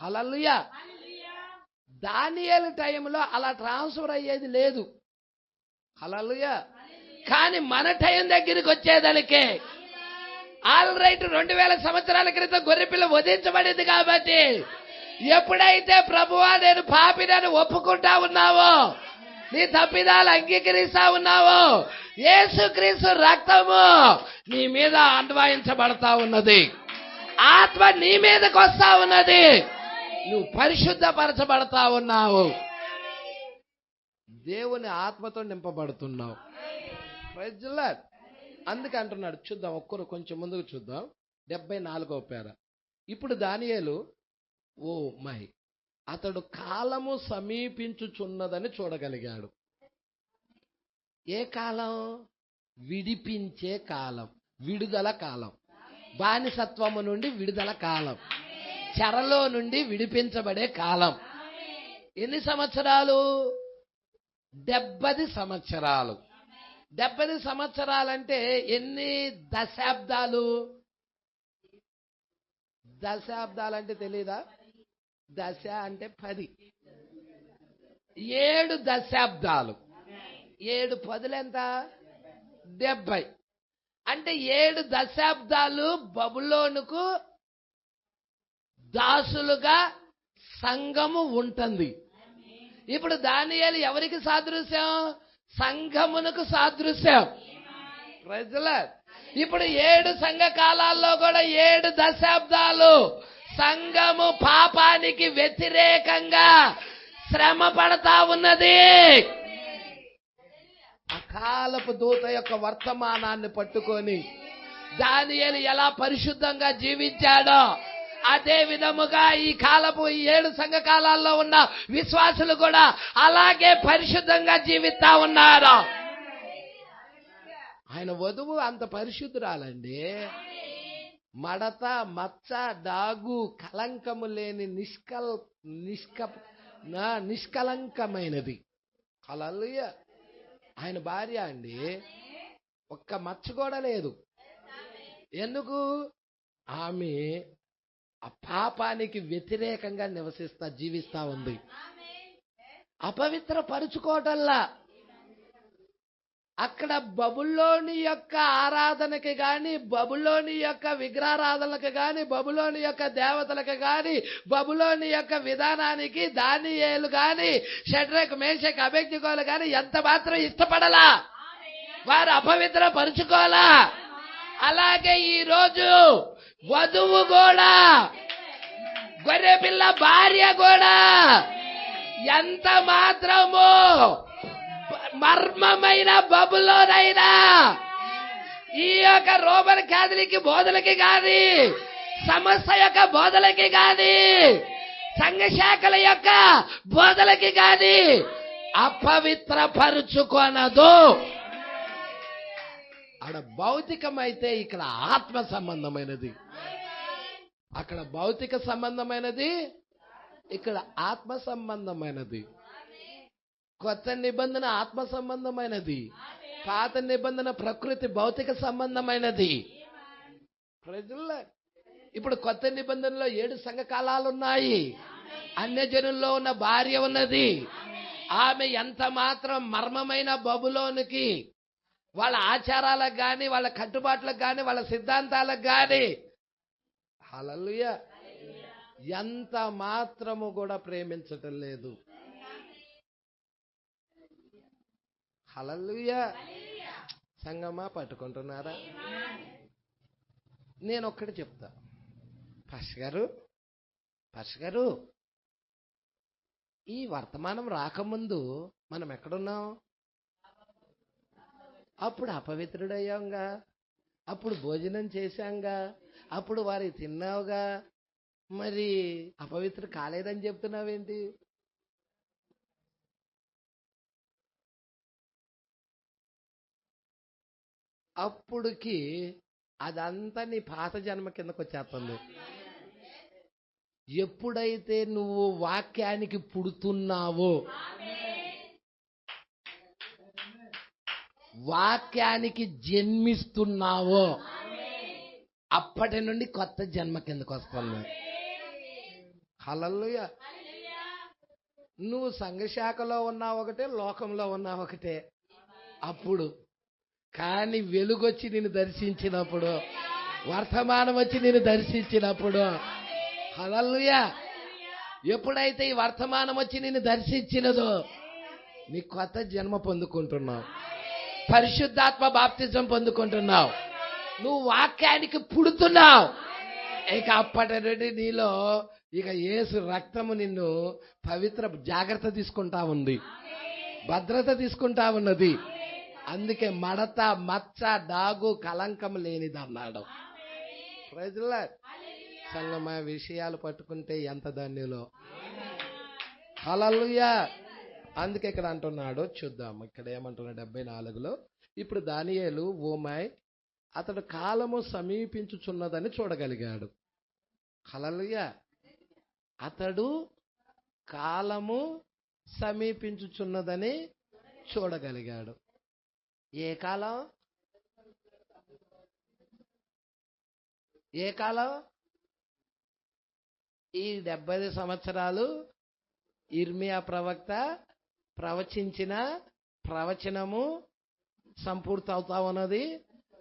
హల్లెలూయా. దానియేలు టైంలో అలా ట్రాన్స్ఫర్ అయ్యేది లేదు. హల్లెలూయా. కానీ మన టైం దగ్గరికి వచ్చేదానికే ఆల్ రైట్ 2000 సంవత్సరాల క్రితం గొర్రెపిల్ల వధించబడింది కాబట్టి ఎప్పుడైతే ప్రభువా నేను పాపినని ఒప్పుకుంటా ఉన్నావో, నీ తప్పిదాలు అంగీకరిస్తా ఉన్నావో, యేసుక్రీస్తు రక్తము నీ మీద అన్వయించబడతా ఉన్నది, ఆత్మ నీ మీదకి వస్తా ఉన్నది, నువ్వు పరిశుద్ధపరచబడతా ఉన్నావు, దేవుని ఆత్మతో నింపబడుతున్నావు. Praise the Lord. అందుకే అంటున్నాడు. చూద్దాం, ఒక్కరు కొంచెం ముందుకు చూద్దాం. 74వ పేర. ఇప్పుడు దానియేలు ఓ మై అతడు కాలము సమీపించుచున్నదని చూడగలిగాడు. ఏ కాలం? విడిపించే కాలం, విడుదల కాలం, బానిసత్వము నుండి విడుదల కాలం, చెరలో నుండి విడిపించబడే కాలం. ఎన్ని సంవత్సరాలు? 70 సంవత్సరాలు. 70 సంవత్సరాలంటే ఎన్ని దశాబ్దాలు? దశాబ్దాలంటే తెలీదా? దశ అంటే 10, 7 దశాబ్దాలు. 7 పదులెంత? 70. అంటే 7 దశాబ్దాలు బబులోనుకు దాసులుగా సంఘము ఉంటుంది. ఇప్పుడు దానియేలు ఎవరికి సాదృశ్యం? సంఘమునకు సాదృశ్యం. Praise the Lord. ఇప్పుడు 7 సంఘ కాలాల్లో కూడా 7 దశాబ్దాలు సంఘము పాపానికి వ్యతిరేకంగా శ్రమ పడతా ఉన్నది. అకాలపు దూత యొక్క వర్తమానాన్ని పట్టుకొని దానియేలు ఎలా పరిశుద్ధంగా జీవించాడో అదే విధముగా ఈ కాలపు 7 సంఘ కాలాల్లో ఉన్న విశ్వాసులు కూడా అలాగే పరిశుద్ధంగా జీవిస్తా ఉన్నారు. ఆయన వధువు అంత పరిశుద్ధురాలండి. మడత, మచ్చ, డాగు, కలంకము లేని నిష్కలంకమైనది. హల్లెలూయా. ఆయన భార్య అండి, ఒక్క మచ్చ కూడా లేదు. ఎందుకు? ఆమె ఆ పాపానికి వ్యతిరేకంగా జీవిస్తా ఉంది. అపవిత్ర పరుచుకోవటల్లా అక్కడ బబులోని యొక్క ఆరాధనకి గాని, బబులోని యొక్క విగ్రహారాధనలకు గాని, బబులోని యొక్క దేవతలకు గాని, బబులోని యొక్క విధానానికి దానియేలు గాని, షడ్రక్, మేషక్, అబేద్నెగోలు గాని ఎంత మాత్రం ఇష్టపడలా, వారు అపవిత్ర పరుచుకోలా. అలాగే ఈ రోజు వధువు కూడా, గొర్రె పిల్ల భార్య కూడా ఎంత మాత్రము మర్మమైన బబులోనైనా ఈ యొక్క రోమన్ క్యాథలిక్ బోధలకి గాని, సమస్య యొక్క బోధలకి గాని, సంఘ శాఖల యొక్క బోధలకి గాని అపవిత్రపరుచుకొనదు. అక్కడ భౌతికమైతే ఇక్కడ ఆత్మ సంబంధమైనది. అక్కడ భౌతిక సంబంధమైనది, ఇక్కడ ఆత్మ సంబంధమైనది. కొత్త నిబంధన ఆత్మ సంబంధమైనది, పాత నిబంధన ప్రకృతి భౌతిక సంబంధమైనది. ప్రజల్లో ఇప్పుడు కొత్త నిబంధనలో 7 సంఘ కాలాలు ఉన్నాయి. అన్యజనుల్లో ఉన్న భార్య ఉన్నది. ఆమె ఎంత మాత్రం మర్మమైన బబులోనికి, వాళ్ళ ఆచారాలకు గాని, వాళ్ళ కట్టుబాట్లకు గాని, వాళ్ళ సిద్ధాంతాలకు గాని హల్లెలూయా ఎంత మాత్రము కూడా ప్రేమించటం లేదు. హల్లెలూయా. సంగమా పట్టుకుంటున్నారా? నేను ఒక్కటి చెప్తా. పాస్టర్ గారు, పాస్టర్ గారు, ఈ వర్తమానం రాకముందు మనం ఎక్కడున్నాం? అప్పుడు అపవిత్రుడయ్యాంగా, అప్పుడు భోజనం చేశాంగా, అప్పుడు వారి తిన్నావుగా, మరి అపవిత్రుడు కాలేదని చెప్తున్నావేంటి? అప్పుడుకి అదంతా నీ పాత జన్మ కిందకు వచ్చేస్తుంది. ఎప్పుడైతే నువ్వు వాక్యానికి పుడుతున్నావో, వాక్యానికి జన్మిస్తున్నావో, అప్పటి నుండి కొత్త జన్మ కిందకు వస్తుంది. హల్లెలూయా. నువ్వు సంఘశాఖలో ఉన్నావు ఒకటే, లోకంలో ఉన్నావు ఒకటే. అప్పుడు కానీ వెలుగొచ్చి నిన్ను దర్శించినప్పుడు, వర్తమానం వచ్చి నిన్ను దర్శించినప్పుడు, హల్లెలూయా, ఎప్పుడైతే ఈ వర్తమానం వచ్చి నిన్ను దర్శించినదో నీ కొత్త జన్మ పొందుకుంటున్నావు, పరిశుద్ధాత్మ బాప్తిజం పొందుకుంటున్నావు, నువ్వు వాక్యానికి పుడుతున్నావు. ఇక అప్పటి నుండి నీలో ఇక యేసు రక్తము నిన్ను జాగ్రత్త తీసుకుంటా ఉంది, భద్రత తీసుకుంటా ఉన్నది. అందుకే మడత, మచ్చ, డాగు, కలంకం లేనిది అన్నాడు. ప్రజల సంగమ విషయాలు పట్టుకుంటే ఎంత ధన్యులో. హల్లెలూయా. అందుకే ఇక్కడ అంటున్నాడు, చూద్దాం ఇక్కడ ఏమంటున్నాడు 74లో. ఇప్పుడు దానియేలు ఓమై అతడు కాలము సమీపించుచున్నదని చూడగలిగాడు. హల్లెలూయా. అతడు కాలము సమీపించుచున్నదని చూడగలిగాడు. ఏ కాలం? ఏ కాలం? ఈ 75 సంవత్సరాలు ఇర్మియా ప్రవక్త ప్రవచించిన ప్రవచనము సంపూర్తి అవుతా ఉన్నది.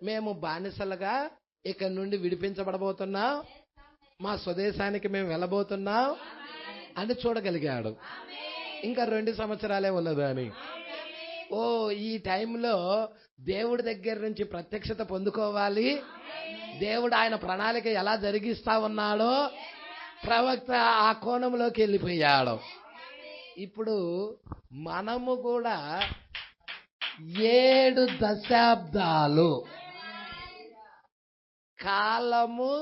మేము బానిసలుగా ఇక్కడ నుండి విడిపించబడబోతున్నాం, మా స్వదేశానికి మేము వెళ్ళబోతున్నాం అని చూడగలిగాడు. ఇంకా 2 సంవత్సరాలే ఉన్నదని. ఓ, ఈ టైంలో దేవుడి దగ్గర నుంచి ప్రత్యక్షత పొందుకోవాలి, దేవుడు ఆయన ప్రణాళిక ఎలా జరిగిస్తా ఉన్నాడో ప్రవక్త ఆ కోణంలోకి వెళ్ళిపోయాడు. ఇప్పుడు మనము కూడా 7 దశాబ్దాలు కాలము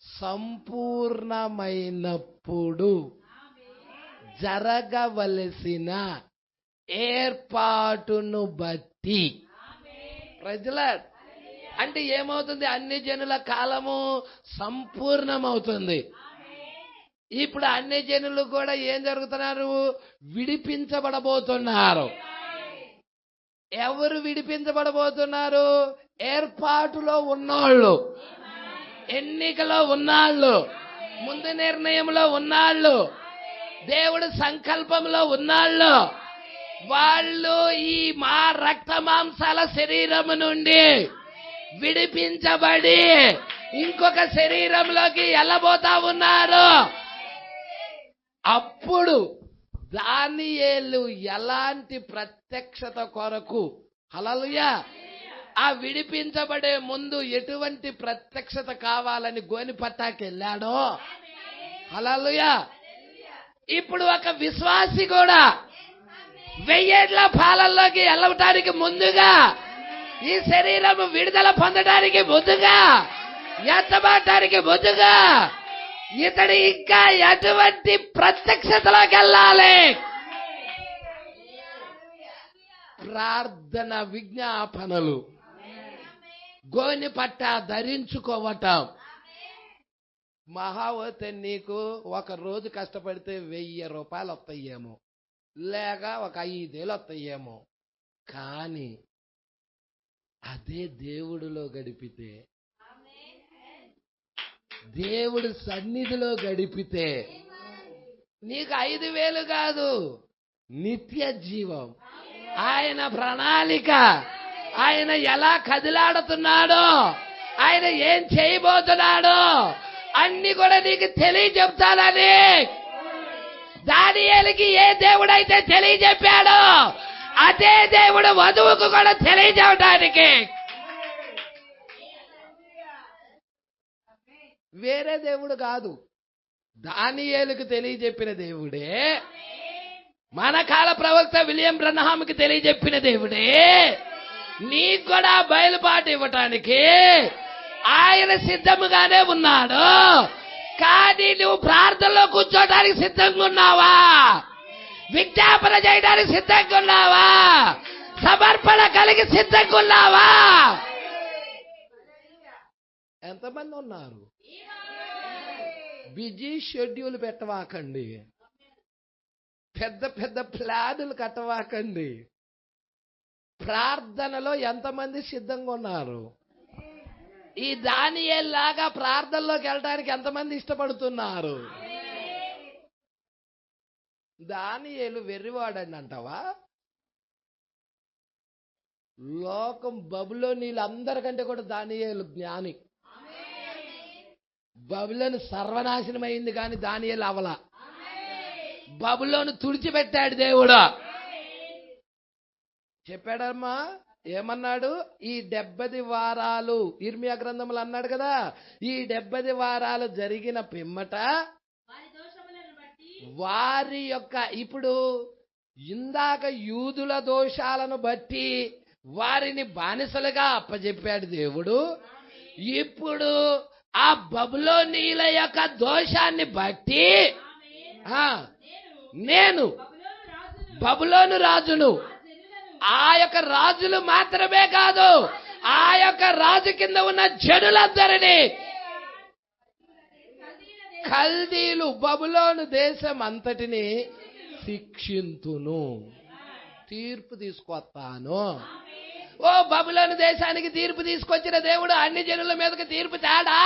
సంపూర్ణమైనప్పుడు జరగవలసిన ఏర్పాటును బట్టి ప్రజల అంటే ఏమవుతుంది? అన్ని జనుల కాలము సంపూర్ణమవుతుంది. ఇప్పుడు అన్ని జనులు కూడా ఏం జరుగుతున్నారు? విడిపించబడబోతున్నారు. ఎవరు విడిపించబడబోతున్నారు? ఏర్పాటులో ఉన్నోళ్ళు, ఎన్నికలో ఉన్నాళ్ళు, ముందు నిర్ణయంలో ఉన్నాళ్ళు, దేవుడి సంకల్పంలో ఉన్నాళ్ళు. వాళ్ళు ఈ మా రక్త మాంసాల శరీరం నుండి విడిపించబడి ఇంకొక శరీరంలోకి వెళ్ళబోతా ఉన్నారు. అప్పుడు దానియేలు ఎలాంటి ప్రత్యక్షత కొరకు, హల్లెలూయా, ఆ విడిపించబడే ముందు ఎటువంటి ప్రత్యక్షత కావాలని గోనిపట్టాకి వెళ్ళాడో, హల్లెలూయా, ఇప్పుడు ఒక విశ్వాసి కూడా 1000 ఏళ్ల పాలనలోకి వెళ్ళటానికి ముందుగా, ఈ శరీరం విడుదల పొందడానికి ముందుగా, ఎత్తబడటానికి ముందుగా ఇతడు ఇంకా ఎటువంటి ప్రత్యక్షతలోకి వెళ్ళాలి? ప్రార్థన, విజ్ఞాపనలు, గోనిపట్ట ధరించుకోవటం. మహావతే నీకు ఒక రోజు కష్టపడితే 1000 రూపాయలు వస్తాయేమో, లేక ఒక 5,000 వస్తాయేమో. కానీ అదే దేవుడిలో గడిపితే, దేవుడి సన్నిధిలో గడిపితే నీకు 5,000 కాదు, నిత్య జీవం. ఆయన ప్రణాళిక, ఆయన ఎలా కదిలాడుతున్నాడో, ఆయన ఏం చేయబోతున్నాడో అన్ని కూడా నీకు తెలియజెప్తానని దానియేలుకి ఏ దేవుడైతే తెలియజెప్పాడో అదే దేవుడు వధువుకు కూడా తెలియజేయడానికి. వేరే దేవుడు కాదు, దానియేలుకు తెలియజెప్పిన దేవుడే, మన కాల ప్రవక్త విలియం బ్రన్హామ్కి తెలియజెప్పిన దేవుడే నీకు కూడా బయలుపాటు ఇవ్వటానికి ఆయన సిద్ధముగానే ఉన్నాడు. కానీ నువ్వు ప్రార్థనలో కూర్చోటానికి సిద్ధంగా ఉన్నావా? విజ్ఞాపన చేయడానికి సిద్ధంగా ఉన్నావా? సమర్పణ కలిగి సిద్ధంగా ఉన్నావా? ఎంతమంది ఉన్నారు? బిజీ షెడ్యూల్ పెట్టవాకండి, పెద్ద పెద్ద ప్లానులు కట్టవాకండి. ప్రార్థనలో ఎంతమంది సిద్ధంగా ఉన్నారు? ఈ దానియేలులాగా ప్రార్థనలోకి వెళ్ళడానికి ఎంతమంది ఇష్టపడుతున్నారు? దానియేలు వెర్రివాడండి అంటావా? లోకం బబులోనీలు అందరికంటే కూడా దానియేలు జ్ఞాని. బబులోను సర్వనాశనం అయింది కానీ దానియేలు అవల. బబులోను తుడిచిపెట్టాడు దేవుడు. చెప్పాడమ్మా, ఏమన్నాడు? ఈ 70 వారాలు ఇర్మియా గ్రంథములు అన్నాడు కదా, ఈ 70 వారాలు జరిగిన పిమ్మట వారి యొక్క, ఇప్పుడు ఇందాక యూదుల దోషాలను బట్టి వారిని బానిసలుగా అప్పచెప్పాడు దేవుడు. ఇప్పుడు ఆ బబులోనీయుల యొక్క దోషాన్ని బట్టి నేను బబులోను రాజును, ఆ యొక్క రాజులు మాత్రమే కాదు, ఆ యొక్క రాజు కింద ఉన్న జనులందరినీ, కల్దీలు బబులోను దేశం అంతటిని శిక్షింతును, తీర్పు తీసుకొస్తాను. ఓ బబులోను దేశానికి తీర్పు తీసుకొచ్చిన దేవుడు అన్ని జనుల మీదకి తీర్పు తేడా?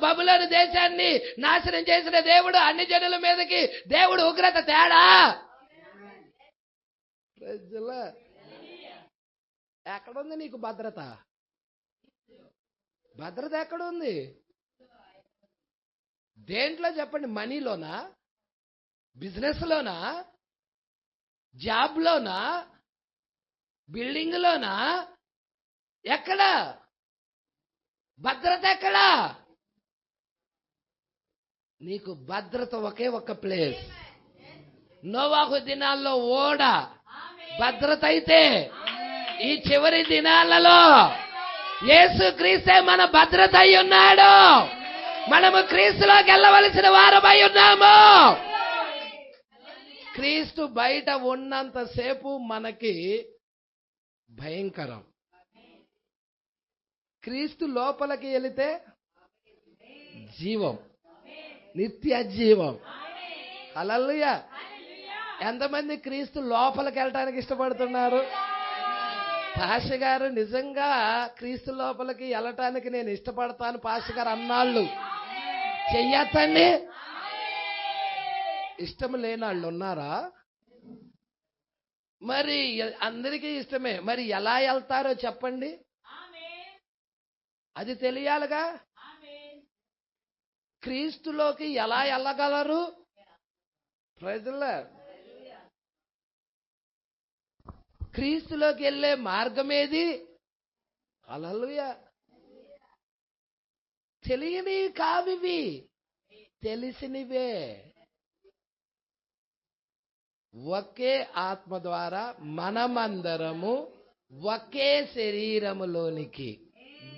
బబులోను దేశాన్ని నాశనం చేసిన దేవుడు అన్ని జనుల మీదకి దేవుడు ఉగ్రత తేడా? ఎక్కడుంది నీకు భద్రత? భద్రత ఎక్కడుంది? దేంట్లో చెప్పండి? మనీలోనా? బిజినెస్ లోనా? జాబ్ లోనా? బిల్డింగ్ లోనా? ఎక్కడా భద్రత? ఎక్కడా నీకు భద్రత? ఒకే ఒక్క ప్లేస్. నోవాహు దినాల్లో ఓడ భద్రత అయితే, ఈ చివరి దినాలలో యేసు క్రీస్తే మన భద్రత అయి ఉన్నాడు. మనము క్రీస్తులోకి వెళ్ళవలసిన వారమై ఉన్నాము. క్రీస్తు బయట ఉన్నంతసేపు మనకి భయంకరం. క్రీస్తు లోపలికి వెళితే జీవం, నిత్య జీవం. హల్లెలూయా. ఎంతమంది క్రీస్తు లోపలికి వెళ్ళటానికి ఇష్టపడుతున్నారు? పాస్టర్ గారు, నిజంగా క్రీస్తు లోపలికి వెళ్ళటానికి నేను ఇష్టపడతాను పాస్టర్ గారు అన్నాళ్ళు చెయ్యతండి. ఇష్టం లేనాళ్ళు ఉన్నారా? మరి అందరికీ ఇష్టమే. మరి ఎలా వెళ్తారో చెప్పండి, అది తెలియాలిగా. క్రీస్తులోకి ఎలా వెళ్ళగలరు? ప్రజల క్రీస్తులోకి వెళ్ళే మార్గం ఏది? హల్లెలూయా. తెలియనివి కావివి, తెలిసినవే. ఒకే ఆత్మ ద్వారా మనమందరము ఒకే శరీరములోనికి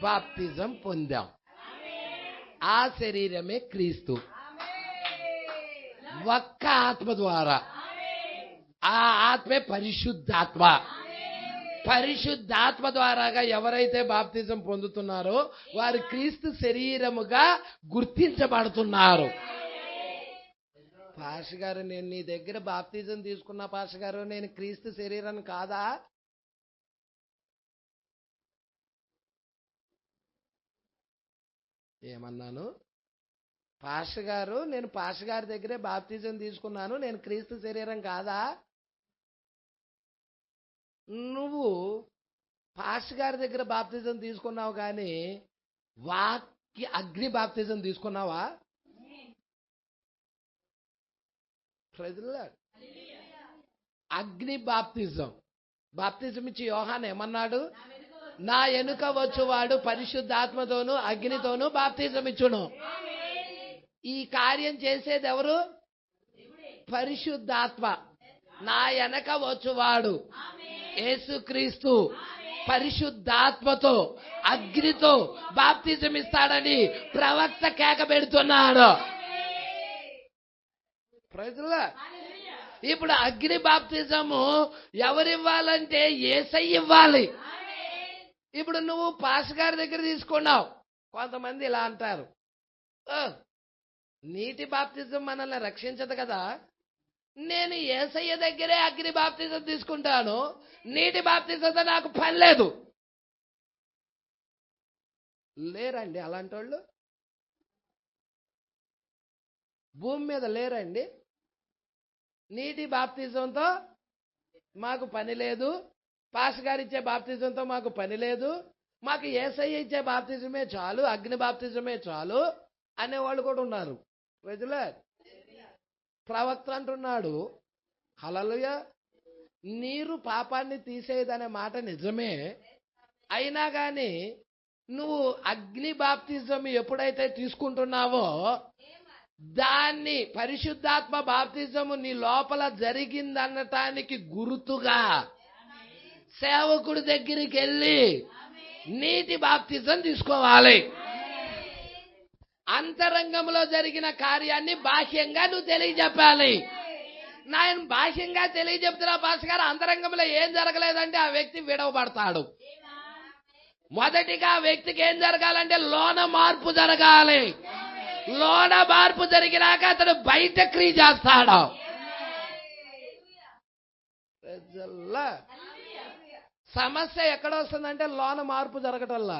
బాప్తిజం పొందాం. ఆ శరీరమే క్రీస్తు. ఒక్క ఆత్మ ద్వారా. ఆ ఆత్మే పరిశుద్ధాత్మ. పరిశుద్ధాత్మ ద్వారాగా ఎవరైతే బాప్తిజం పొందుతున్నారో వారు క్రీస్తు శరీరముగా గుర్తించబడుతున్నారు. పాస్టర్ గారు, నేను నీ దగ్గర బాప్తిజం తీసుకున్నా పాస్టర్ గారు, నేను క్రీస్తు శరీరం కాదా? ఏమన్నాను? పాస్టర్ గారు, నేను పాస్టర్ గారి దగ్గరే బాప్తిజం తీసుకున్నాను, నేను క్రీస్తు శరీరం కాదా? నువ్వు పాస్టర్ గారి దగ్గర బాప్తిజం తీసుకున్నావు కానీ వాక్య అగ్ని బాప్తిజం తీసుకున్నావా? అగ్ని బాప్తిజం. బాప్తిజం ఇచ్చి యోహాను ఏమన్నాడు? నా వెనుక వచ్చువాడు పరిశుద్ధాత్మతోనూ అగ్నితోనూ బాప్తిజం ఇచ్చును. ఈ కార్యం చేసేది ఎవరు? పరిశుద్ధాత్మ. నా వెనక వచ్చువాడు యేసుక్రీస్తు పరిశుద్ధాత్మతో అగ్నితో బాప్తిజం ఇస్తాడని ప్రవక్త కేక పెడుతున్నాడు. ప్రజల ఇప్పుడు అగ్ని బాప్తిజము ఎవరివ్వాలంటే యేసయ్య ఇవ్వాలి. ఇప్పుడు నువ్వు పాస్ గారి దగ్గర తీసుకున్నావు. కొంతమంది ఇలా అంటారు, నీటి బాప్తిజం మనల్ని రక్షించదు కదా, నేను యేసయ్య దగ్గరే అగ్ని బాప్తిజం తీసుకుంటాను, నీటి బాప్తిజంతో నాకు పని లేదు. లేరండి అలాంటి వాళ్ళు? భూమి మీద లేరండి? నీటి బాప్తిజంతో మాకు పని లేదు, పాస్ గారు ఇచ్చే బాప్తిజంతో మాకు పని లేదు, మాకు యేసయ్య ఇచ్చే బాప్తిజమే చాలు, అగ్ని బాప్తిజమే చాలు అనేవాళ్ళు కూడా ఉన్నారు. ప్రజలే, ప్రవక్త అంటున్నాడు, హల్లెలూయా, నీరు పాపాన్ని తీసేదనే మాట నిజమే. అయినా కానీ నువ్వు అగ్ని బాప్తిజం ఎప్పుడైతే తీసుకుంటున్నావో దాన్ని పరిశుద్ధాత్మ బాప్తిజము నీ లోపల జరిగిందనటానికి గుర్తుగా సేవకుడి దగ్గరికి వెళ్ళి నీటి బాప్తిజం తీసుకోవాలి. అంతరంగంలో జరిగిన కార్యాన్ని బాహ్యంగా నువ్వు తెలియజెప్పాలి. నాయన బాహ్యంగా తెలియజెప్తున్నా పాస్ గారు, అంతరంగంలో ఏం జరగలేదంటే ఆ వ్యక్తి విడవబడతాడు. మొదటిగా ఆ వ్యక్తికి ఏం జరగాలంటే లోన మార్పు జరగాలి. లోన మార్పు జరిగినాక అతడు బయట క్రియ చేస్తాడు. సమస్య ఎక్కడ వస్తుందంటే లోన మార్పు జరగటల్లా,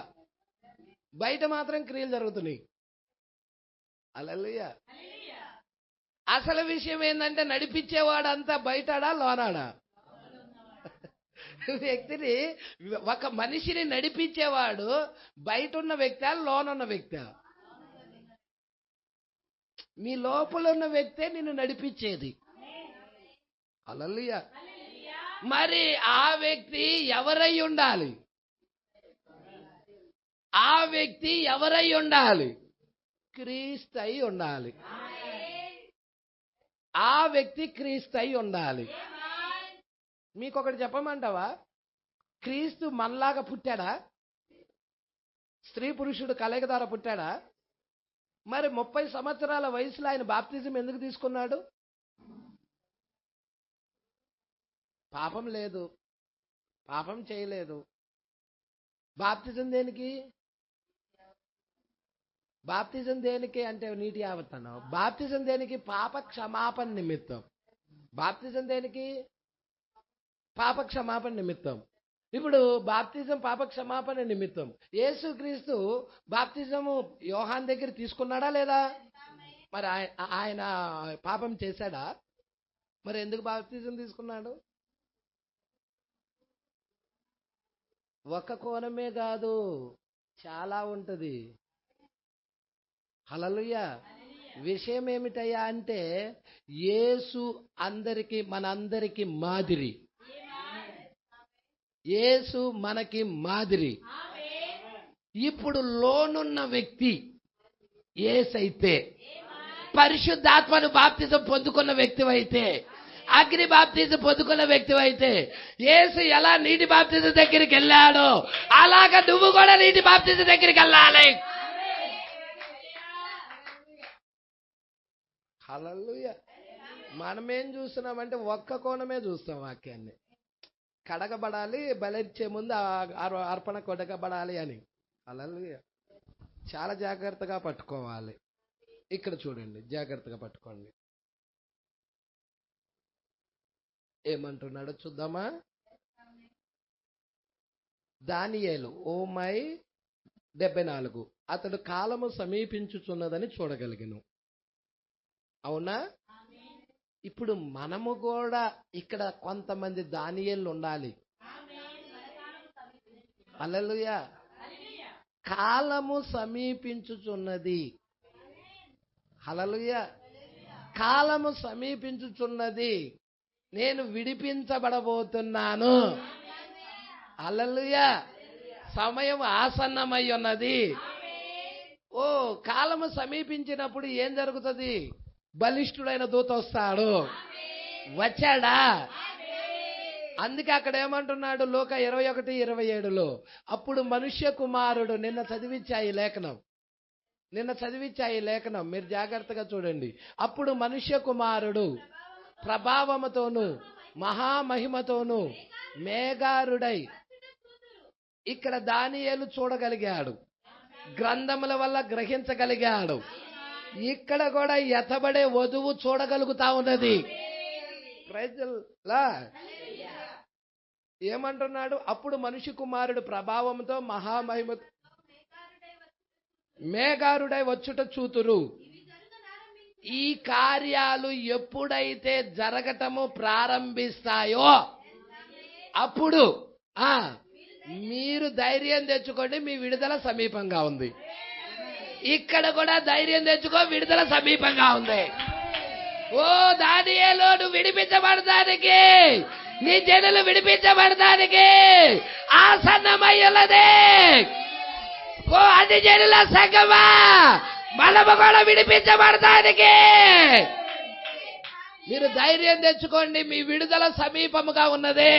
బయట మాత్రం క్రియలు జరుగుతున్నాయి. హల్లెలూయా. అసలు విషయం ఏంటంటే నడిపించేవాడంతా బయటడా లోనాడా? వ్యక్తిని, ఒక మనిషిని నడిపించేవాడు బయట ఉన్న వ్యక్తి, లోనున్న వ్యక్తి? మీ లోపల ఉన్న వ్యక్తే నిన్ను నడిపించేది. హల్లెలూయా. మరి ఆ వ్యక్తి ఎవరై ఉండాలి? ఆ వ్యక్తి ఎవరై ఉండాలి? క్రీస్తు అయి ఉండాలి. ఆ వ్యక్తి క్రీస్తు అయి ఉండాలి. మీకొకటి చెప్పమంటావా? క్రీస్తు మనలాగా పుట్టాడా? స్త్రీ పురుషుడు కలయిక ద్వారా పుట్టాడా? మరి 30 సంవత్సరాల వయసులో ఆయన బాప్తిజం ఎందుకు తీసుకున్నాడు? పాపం లేదు, పాపం చేయలేదు. బాప్తిజం దేనికి? బాప్తిజం దేనికి అంటే నీటి యావత్తన్నావు. బాప్తిజం దేనికి? పాప క్షమాపణ నిమిత్తం. బాప్తిజం దేనికి? పాప క్షమాపణ నిమిత్తం. ఇప్పుడు బాప్తిజం పాప క్షమాపణ నిమిత్తం. యేసుక్రీస్తు బాప్తిజము యోహాన్ దగ్గర తీసుకున్నాడా లేదా? మరి ఆయన పాపం చేశాడా? మరి ఎందుకు బాప్తిజం తీసుకున్నాడు? ఒక కోణమే కాదు, చాలా ఉంటది. హల్లెలూయా. విషయం ఏమిటయ్యా అంటే యేసు అందరికి, మనందరికి మాదిరి. యేసు మనకి మాదిరి. ఇప్పుడు లోనున్న వ్యక్తి యేసైతే, పరిశుద్ధాత్మను బాప్తిజం పొందుకున్న వ్యక్తి అయితే, అగ్ని బాప్తిజం పొందుకున్న వ్యక్తి అయితే, యేసు ఎలా నీటి బాప్తిజం దగ్గరికి వెళ్ళాడో అలాగా నువ్వు కూడా నీటి బాప్తిజం దగ్గరికి వెళ్ళాలి. హల్లెలూయా. మనమేం చూస్తున్నామంటే ఒక్క కోణమే చూస్తాం. వాక్యాన్ని కడగబడాలి, బలిచ్చే ముందు అర్పణ కొడగబడాలి అని. హల్లెలూయా. చాలా జాగ్రత్తగా పట్టుకోవాలి. ఇక్కడ చూడండి, జాగ్రత్తగా పట్టుకోండి. ఏమంటున్నాడో చూద్దామా? దానియేలు 74. అతడు కాలము సమీపించుచున్నదని చూడగలిగను. అవునా? ఇప్పుడు మనము కూడా ఇక్కడ కొంతమంది దానియేలు ఉండాలి. హల్లెలూయా. కాలము సమీపించుచున్నది. హల్లెలూయా. కాలము సమీపించుచున్నది, నేను విడిపించబడబోతున్నాను. హల్లెలూయా. సమయం ఆసన్నమై ఉన్నది. ఓ కాలము సమీపించినప్పుడు ఏం జరుగుతుంది? బలిష్ఠుడైన దూత వస్తాడు. వచ్చాడా? అందుకే అక్కడ ఏమంటున్నాడు లూకా 21:27లో, అప్పుడు మనుష్య కుమారుడు, నిన్న చదివించా ఈ లేఖనం మీరు జాగ్రత్తగా చూడండి. అప్పుడు మనుష్య కుమారుడు ప్రభావముతోను మహామహిమతోను మేఘారుడై, ఇక్కడ దానియేలు చూడగలిగాడు, గ్రంథముల వల్ల గ్రహించగలిగాడు. ఇక్కడ కూడా ఎత్తబడే వధువు చూడగలుగుతా ఉన్నది. ఏమంటున్నాడు? అప్పుడు మనిషి కుమారుడు ప్రభావంతో మహామహిమ మేఘారుడై వచ్చుట చూతురు. ఈ కార్యాలు ఎప్పుడైతే జరగటము ప్రారంభిస్తాయో అప్పుడు మీరు ధైర్యం తెచ్చుకోండి, మీ విడుదల సమీపంగా ఉంది. ఇక్కడ కూడా ధైర్యం తెచ్చుకో, విడుదల సమీపంగా ఉంది. ఓ దానియేలు, నువ్వు విడిపించబడటానికి, నీ జనులు విడిపించబడటానికి ఆసన్నమై ఉన్నది. ఓ అన్ని జనుల సంగమా, మనము కూడా విడిపించబడటానికి మీరు ధైర్యం తెచ్చుకోండి, మీ విడుదల సమీపముగా ఉన్నది.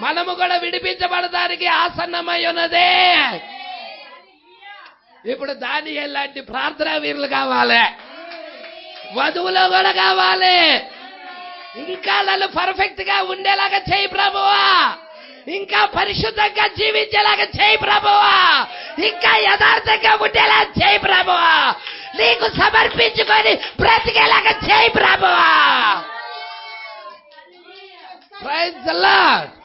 మనము కూడా విడిపించబడటానికి ఆసన్నమై ఉన్నది. ఇప్పుడు దానియేలు లాంటి ప్రార్థనా వీరులు కావాలి, వధువులో కూడా కావాలి. ఇంకా నన్ను పర్ఫెక్ట్ గా ఉండేలాగా చేయి ప్రభువా, ఇంకా పరిశుద్ధంగా జీవించేలాగా చేయి ప్రభువా, ఇంకా యథార్థంగా ఉండేలా చేయి ప్రభువా, నీకు సమర్పించుకొని బ్రతికేలాగా చేయి ప్రభువా. Praise the lord.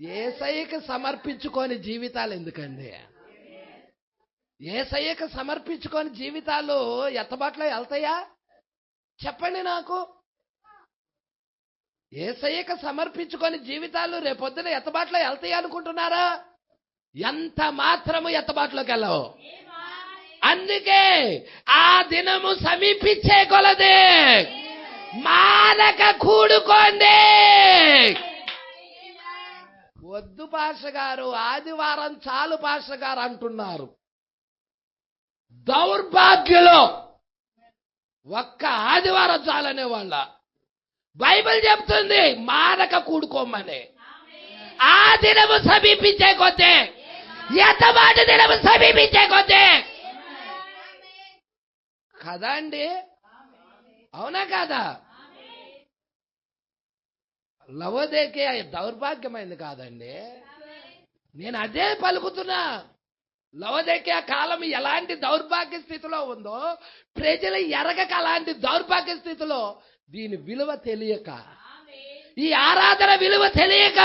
యేసయ్యకు సమర్పించుకొని జీవితాలు ఎందుకండి? యేసయ్యకు సమర్పించుకొని జీవితాలు ఎత్తబాట్లో వెళ్తాయా? చెప్పండి నాకు. యేసయ్యకు సమర్పించుకొని జీవితాలు రేపొద్దున ఎత్తబాట్లో వెళ్తాయి అనుకుంటున్నారా? ఎంత మాత్రము ఎత్తబాట్లోకి వెళ్ళవు. అందుకే ఆ దినము సమీపించే కొలది మానక కూడుకోండి. వద్దు పాష గారు, ఆదివారం చాలు పాష గారు అంటున్నారు. దౌర్భాగ్యులు ఒక్క ఆదివారం చాలనే వాళ్ళ బైబిల్ చెప్తుంది మానక కూడుకోమని. ఆ దినము సమీపించే కొద్ది, ఎత్తబాటు దినము సమీపించే కొద్ది కదా అండి, అవునా కాదా? లవోదికయ దౌర్భాగ్యమైంది కాదండి, నేను అదే పలుకుతున్నా. లవోదికయ కాలం ఎలాంటి దౌర్భాగ్య స్థితిలో ఉందో, ప్రజలు ఎరగక అలాంటి దౌర్భాగ్య స్థితిలో, దీని విలువ తెలియక, ఈ ఆరాధన విలువ తెలియక,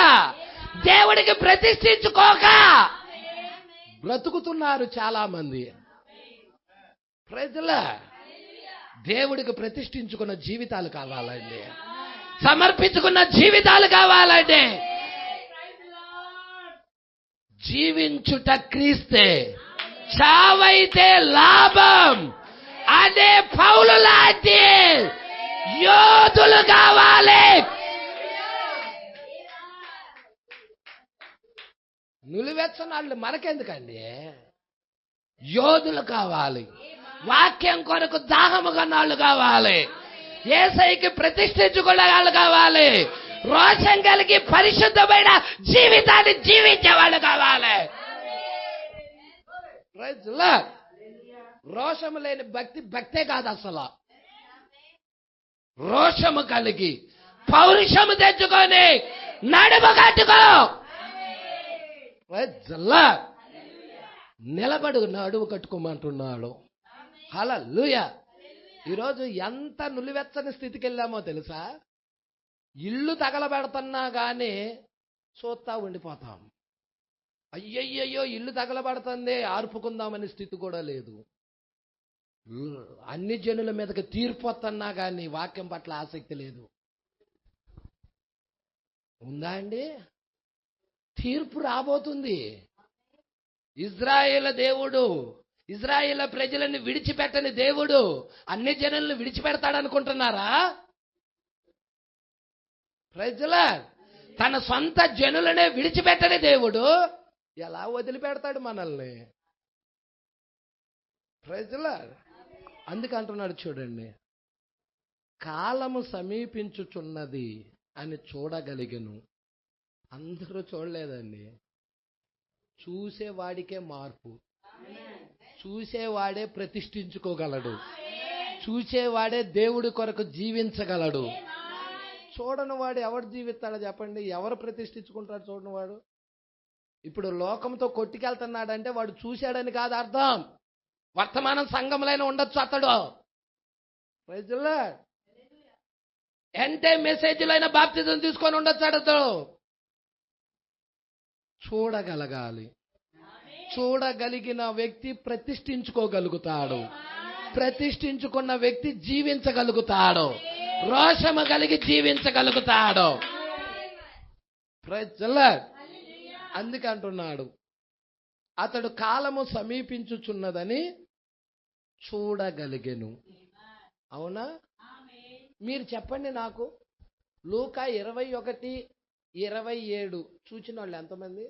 దేవుడికి ప్రతిష్ఠించుకోక బ్రతుకుతున్నారు చాలా మంది ప్రజల. దేవుడికి ప్రతిష్ఠించుకున్న జీవితాలు కావాలండి, సమర్పించుకున్న జీవితాలు కావాలండి. జీవించుట క్రీస్తే, చావైతే లాభం అనే పౌలు లాంటి యోధులు కావాలి. నులివెచ్చనాళ్ళు మనకెందుకండి? యోధులు కావాలి, వాక్యం కొరకు దాహము కన్నాళ్ళు కావాలి, యేసయ్యకి ప్రతిష్ఠించుకునే వాళ్ళు కావాలి, రోషం కలిగి పరిశుద్ధమైన జీవితాన్ని జీవించే వాళ్ళు కావాలి. రోషము లేని భక్తే కాదు అసలు. రోషము కలిగి పౌరుషము తెచ్చుకొని నడుము కట్టుకో, నిలబడు, నడుము కట్టుకోమంటున్నాడు. హల్లెలూయా. ఈరోజు ఎంత నులివెచ్చని స్థితికి వెళ్ళామో తెలుసా? ఇల్లు తగలబెడుతున్నా కానీ చూస్తా ఉండిపోతాం. అయ్యయ్యో ఇల్లు తగలబడుతుంది, ఆర్పుకుందామనే స్థితి కూడా లేదు. అన్ని జనుల మీదకి తీర్పు వస్తున్నా కానీ వాక్యం పట్ల ఆసక్తి లేదు. ఉందా అండి? తీర్పు రాబోతుంది. ఇజ్రాయేల్ దేవుడు, ఇజ్రాయేల్ ప్రజలను విడిచిపెట్టని దేవుడు అన్ని జనులను విడిచిపెడతాడనుకుంటున్నారా? ప్రజల తన సొంత జనులనే విడిచిపెట్టని దేవుడు ఎలా వదిలిపెడతాడు మనల్ని? ప్రజలా అందుకే అంటున్నాడు చూడండి, కాలము సమీపించుచున్నది అని చూడగలిగను. అందరూ చూడలేదండి. చూసేవాడికే మార్పు. చూసేవాడే ప్రతిష్ఠించుకోగలడు. చూసేవాడే దేవుడి కొరకు జీవించగలడు. చూడని వాడు ఎవడు జీవిస్తాడో చెప్పండి? ఎవరు ప్రతిష్ఠించుకుంటాడు చూడని వాడు? ఇప్పుడు లోకంతో కొట్టుకెళ్తున్నాడంటే వాడు చూశాడని కాదు అర్థం. వర్తమానం సంఘంలోనే ఉండొచ్చు అతడు. ప్రజలా ఎంటే మెసేజ్లైన బాప్తిజం తీసుకొని ఉండొచ్చు అతడు. చూడగలగాలి. చూడగలిగిన వ్యక్తి ప్రతిష్ఠించుకోగలుగుతాడు. ప్రతిష్ఠించుకున్న వ్యక్తి జీవించగలుగుతాడు. రోషము కలిగి జీవించగలుగుతాడు. ప్రజలా అందుకే అంటున్నాడు, అతడు కాలము సమీపించుచున్నదని చూడగలిగెను. అవునా? మీరు చెప్పండి నాకు, లూకా 21:27 చూచిన వాళ్ళు ఎంతమంది?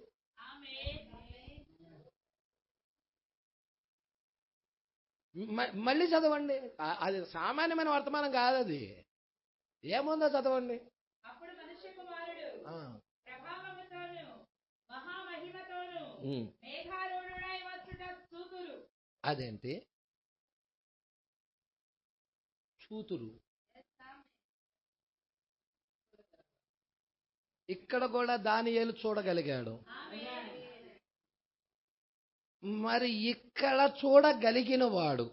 మళ్ళీ చదవండి. అది సామాన్యమైన వర్తమానం కాదు. అది ఏముందో చదవండి. అదేంటి చూతురు? ఇక్కడ కూడా దానియేలు చూడగలిగాడు. మరి ఇక్కడ చూడగలిగిన వాడు,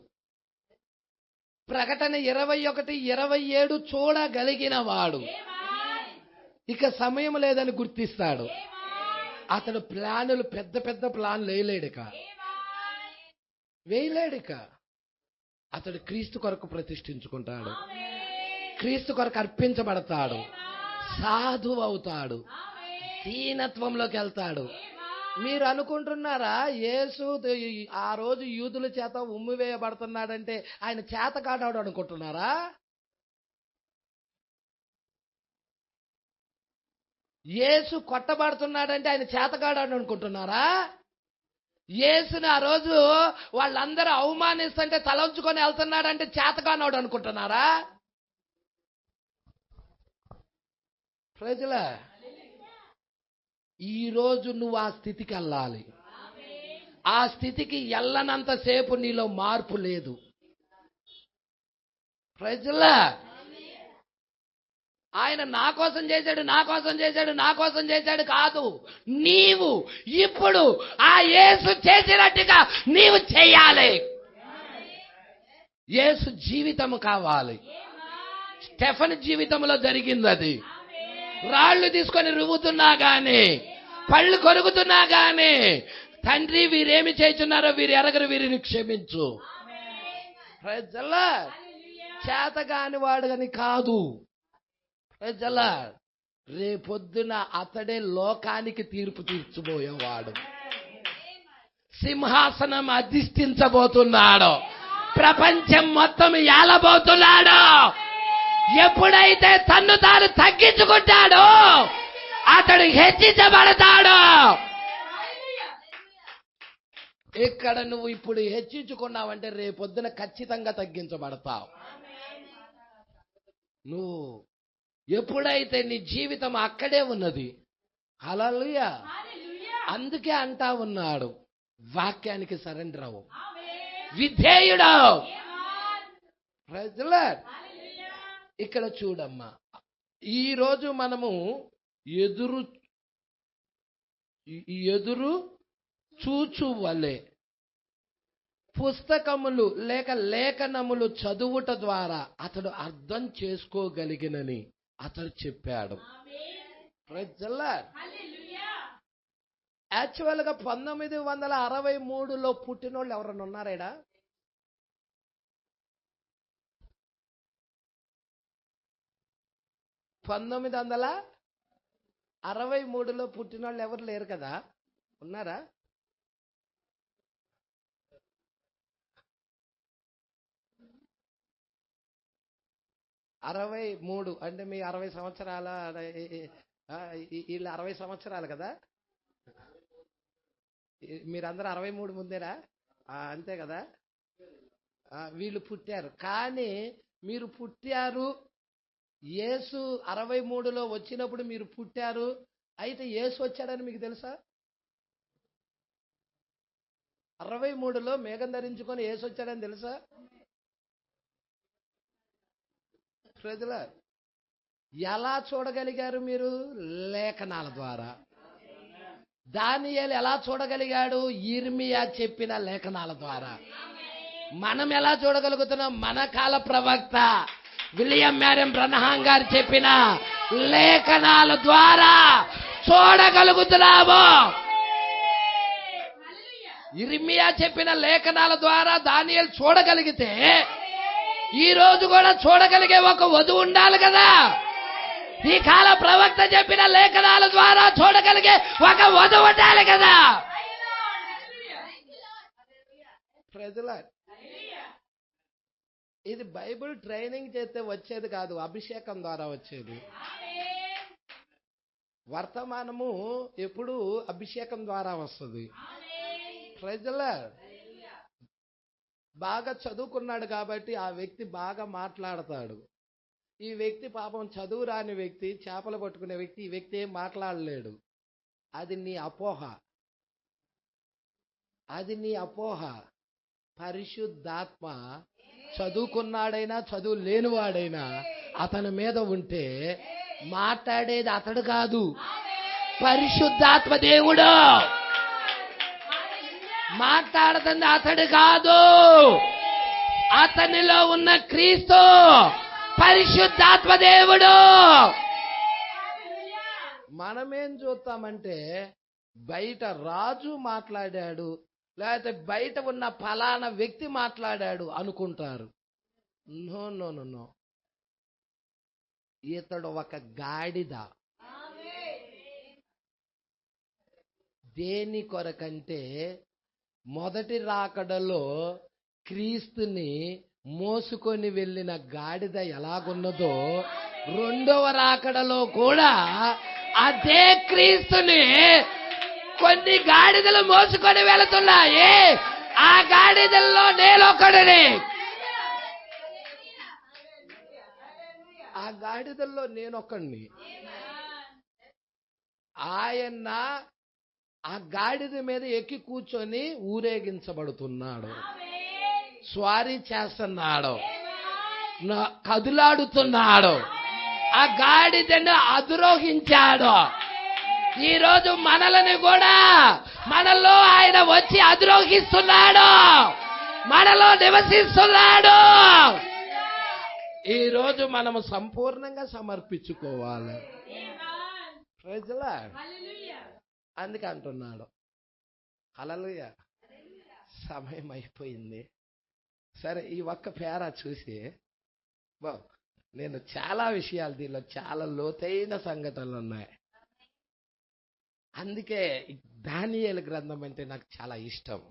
ప్రకటన 21:27 చూడగలిగిన వాడు ఇక సమయం లేదని గుర్తిస్తాడు. అతడు ప్లానులు పెద్ద పెద్ద ప్లాన్లు వేయలేడిక. అతడు క్రీస్తు కొరకు ప్రతిష్ఠించుకుంటాడు. క్రీస్తు కొరకు అర్పించబడతాడు. సాధువు అవుతాడు. దీనత్వంలోకి వెళ్తాడు. మీరు అనుకుంటున్నారా యేసు ఆ రోజు యూదుల చేత ఉమ్మి వేయబడుతున్నాడంటే ఆయన చేతకాడాడు అనుకుంటున్నారా? యేసు కొట్టబడుతున్నాడంటే ఆయన చేతకాడాడు అనుకుంటున్నారా? యేసుని ఆ రోజు వాళ్ళందరూ అవమానిస్తుంటే తలంచుకొని వెళ్తున్నాడంటే చేతకానోడు అనుకుంటున్నారా? ప్రజల ఈరోజు నువ్వు ఆ స్థితికి వెళ్ళాలి. ఆ స్థితికి వెళ్ళనంతసేపు నీలో మార్పు లేదు. ప్రజల ఆయన నా కోసం చేశాడు కాదు. నీవు ఇప్పుడు ఆ యేసు చేసినట్టుగా నీవు చేయాలి. యేసు జీవితం కావాలి. స్టెఫన్ జీవితంలో జరిగింది అది. రాళ్లు తీసుకొని రువ్వుతున్నా గాని, పళ్ళు కొరుకుతున్నా గాని, తండ్రి వీరేమి చేస్తున్నారో వీరు ఎరగరు, వీరిని క్షమించు. ప్రజలా చేతగాని వాడని కాదు. ప్రజలా రేపొద్దున అతడే లోకానికి తీర్పు తీర్చబోయేవాడు. సింహాసనం అధిష్ఠించబోతున్నాడు. ప్రపంచం మొత్తం ఏలబోతున్నాడు. ఎప్పుడైతే తన్ను తాను తగ్గించుకుంటాడో అతడు హెచ్చించబడతాడు. ఇక్కడ నువ్వు ఇప్పుడు హెచ్చించుకున్నావంటే రేపొద్దున ఖచ్చితంగా తగ్గించబడతావు. నువ్వు ఎప్పుడైతే నీ జీవితం అక్కడే ఉన్నది. హల్లెలూయా. అందుకే అంటా ఉన్నాడు, వాక్యానికి సరెండర్ అవ్వు, విధేయుడు. ఇక్కడ చూడమ్మా, ఈరోజు మనము ఎదురు చూచు వలె పుస్తకములు లేక లేఖనములు చదువుట ద్వారా అతడు అర్థం చేసుకోగలిగినని అతడు చెప్పాడు. యాక్చువల్ గా 1963లో పుట్టినోళ్ళు ఎవరన్నా ఉన్నారేడా? 1963లో పుట్టినోళ్ళు ఎవరు లేరు కదా? ఉన్నారా? అరవై 63 అంటే మీ 60 సంవత్సరాల, వీళ్ళు 60 సంవత్సరాలు కదా? మీరందరూ 63 ముందేరా? అంతే కదా? వీళ్ళు పుట్టారు. కానీ మీరు పుట్టారు, యేసు 63లో వచ్చినప్పుడు మీరు పుట్టారు. అయితే యేసు వచ్చాడని మీకు తెలుసా? 63లో మేఘం ధరించుకొని యేసు వచ్చాడని తెలుసా? ప్రజల ఎలా చూడగలిగారు మీరు? లేఖనాల ద్వారా. దానియేలు ఎలా చూడగలిగాడు? ఇర్మియా చెప్పిన లేఖనాల ద్వారా. మనం ఎలా చూడగలుగుతున్నాం? మన కాల ప్రవక్త విలియం మ్యారియం బ్రన్హాం గారు చెప్పిన లేఖనాల ద్వారా చూడగలుగుతున్నాము. ఇర్మియా చెప్పిన లేఖనాల ద్వారా దానియేలు చూడగలిగితే ఈ రోజు కూడా చూడగలిగే ఒక వధువు ఉండాలి కదా. ఈ కాల ప్రవక్త చెప్పిన లేఖనాల ద్వారా చూడగలిగే ఒక వధువు ఉండాలి కదా. ప్రజల ఇది బైబిల్ ట్రైనింగ్ చేస్తే వచ్చేది కాదు, అభిషేకం ద్వారా వచ్చేది. వర్తమానము ఎప్పుడు అభిషేకం ద్వారా వస్తుంది. ప్రజల బాగా చదువుకున్నాడు కాబట్టి ఆ వ్యక్తి బాగా మాట్లాడతాడు. ఈ వ్యక్తి పాపం చదువు రాని వ్యక్తి, చేపలు పట్టుకునే వ్యక్తి, ఈ వ్యక్తి ఏం మాట్లాడలేడు. అది నీ అపోహ, అది నీ అపోహ. పరిశుద్ధాత్మ చదువుకున్నాడైనా చదువు లేనివాడైనా అతని మీద ఉంటే మాట్లాడేది అతడు కాదు, పరిశుద్ధాత్మ దేవుడు మాట్లాడుతుంది. అతడు కాదు, అతనిలో ఉన్న క్రీస్తు పరిశుద్ధాత్మ దేవుడు. మనమేం చూస్తామంటే బయట రాజు మాట్లాడాడు, లేకపోతే బయట ఉన్న ఫలానా వ్యక్తి మాట్లాడాడు అనుకుంటారు. నో నో నో నో, ఇతడు ఒక గాడిద. దేని కొరకంటే మొదటి రాకడలో క్రీస్తుని మోసుకొని వెళ్ళిన గాడిద ఎలాగున్నదో రెండవ రాకడలో కూడా అదే క్రీస్తుని కొన్ని గాడిదలు మోసుకొని వెళుతున్నాయి. ఆ గాడిదల్లో నేనొకడిని. ఆ గాడిదల్లో నేనొకడిని. ఆయన ఆ గాడిద మీద ఎక్కి కూర్చొని ఊరేగించబడుతున్నాడు, స్వారీ చేస్తున్నాడు, కదులాడుతున్నాడు, ఆ గాడిదను అధిరోహించాడు. ఈ రోజు మనల్ని కూడా మనలో ఆయన వచ్చి అధిరోహిస్తున్నాడు, మనలో నివసిస్తున్నాడు. ఈ రోజు మనము సంపూర్ణంగా సమర్పించుకోవాలి. ప్రజలా అందుకే అంటున్నాడు. హల్లెలూయా. సమయం అయిపోయింది. సరే, ఈ ఒక్క పేరా చూసి నేను చాలా విషయాలు, దీనిలో చాలా లోతైన సంఘటనలు ఉన్నాయి. అందుకే దానియేలు గ్రంథం అంటే నాకు చాలా ఇష్టం.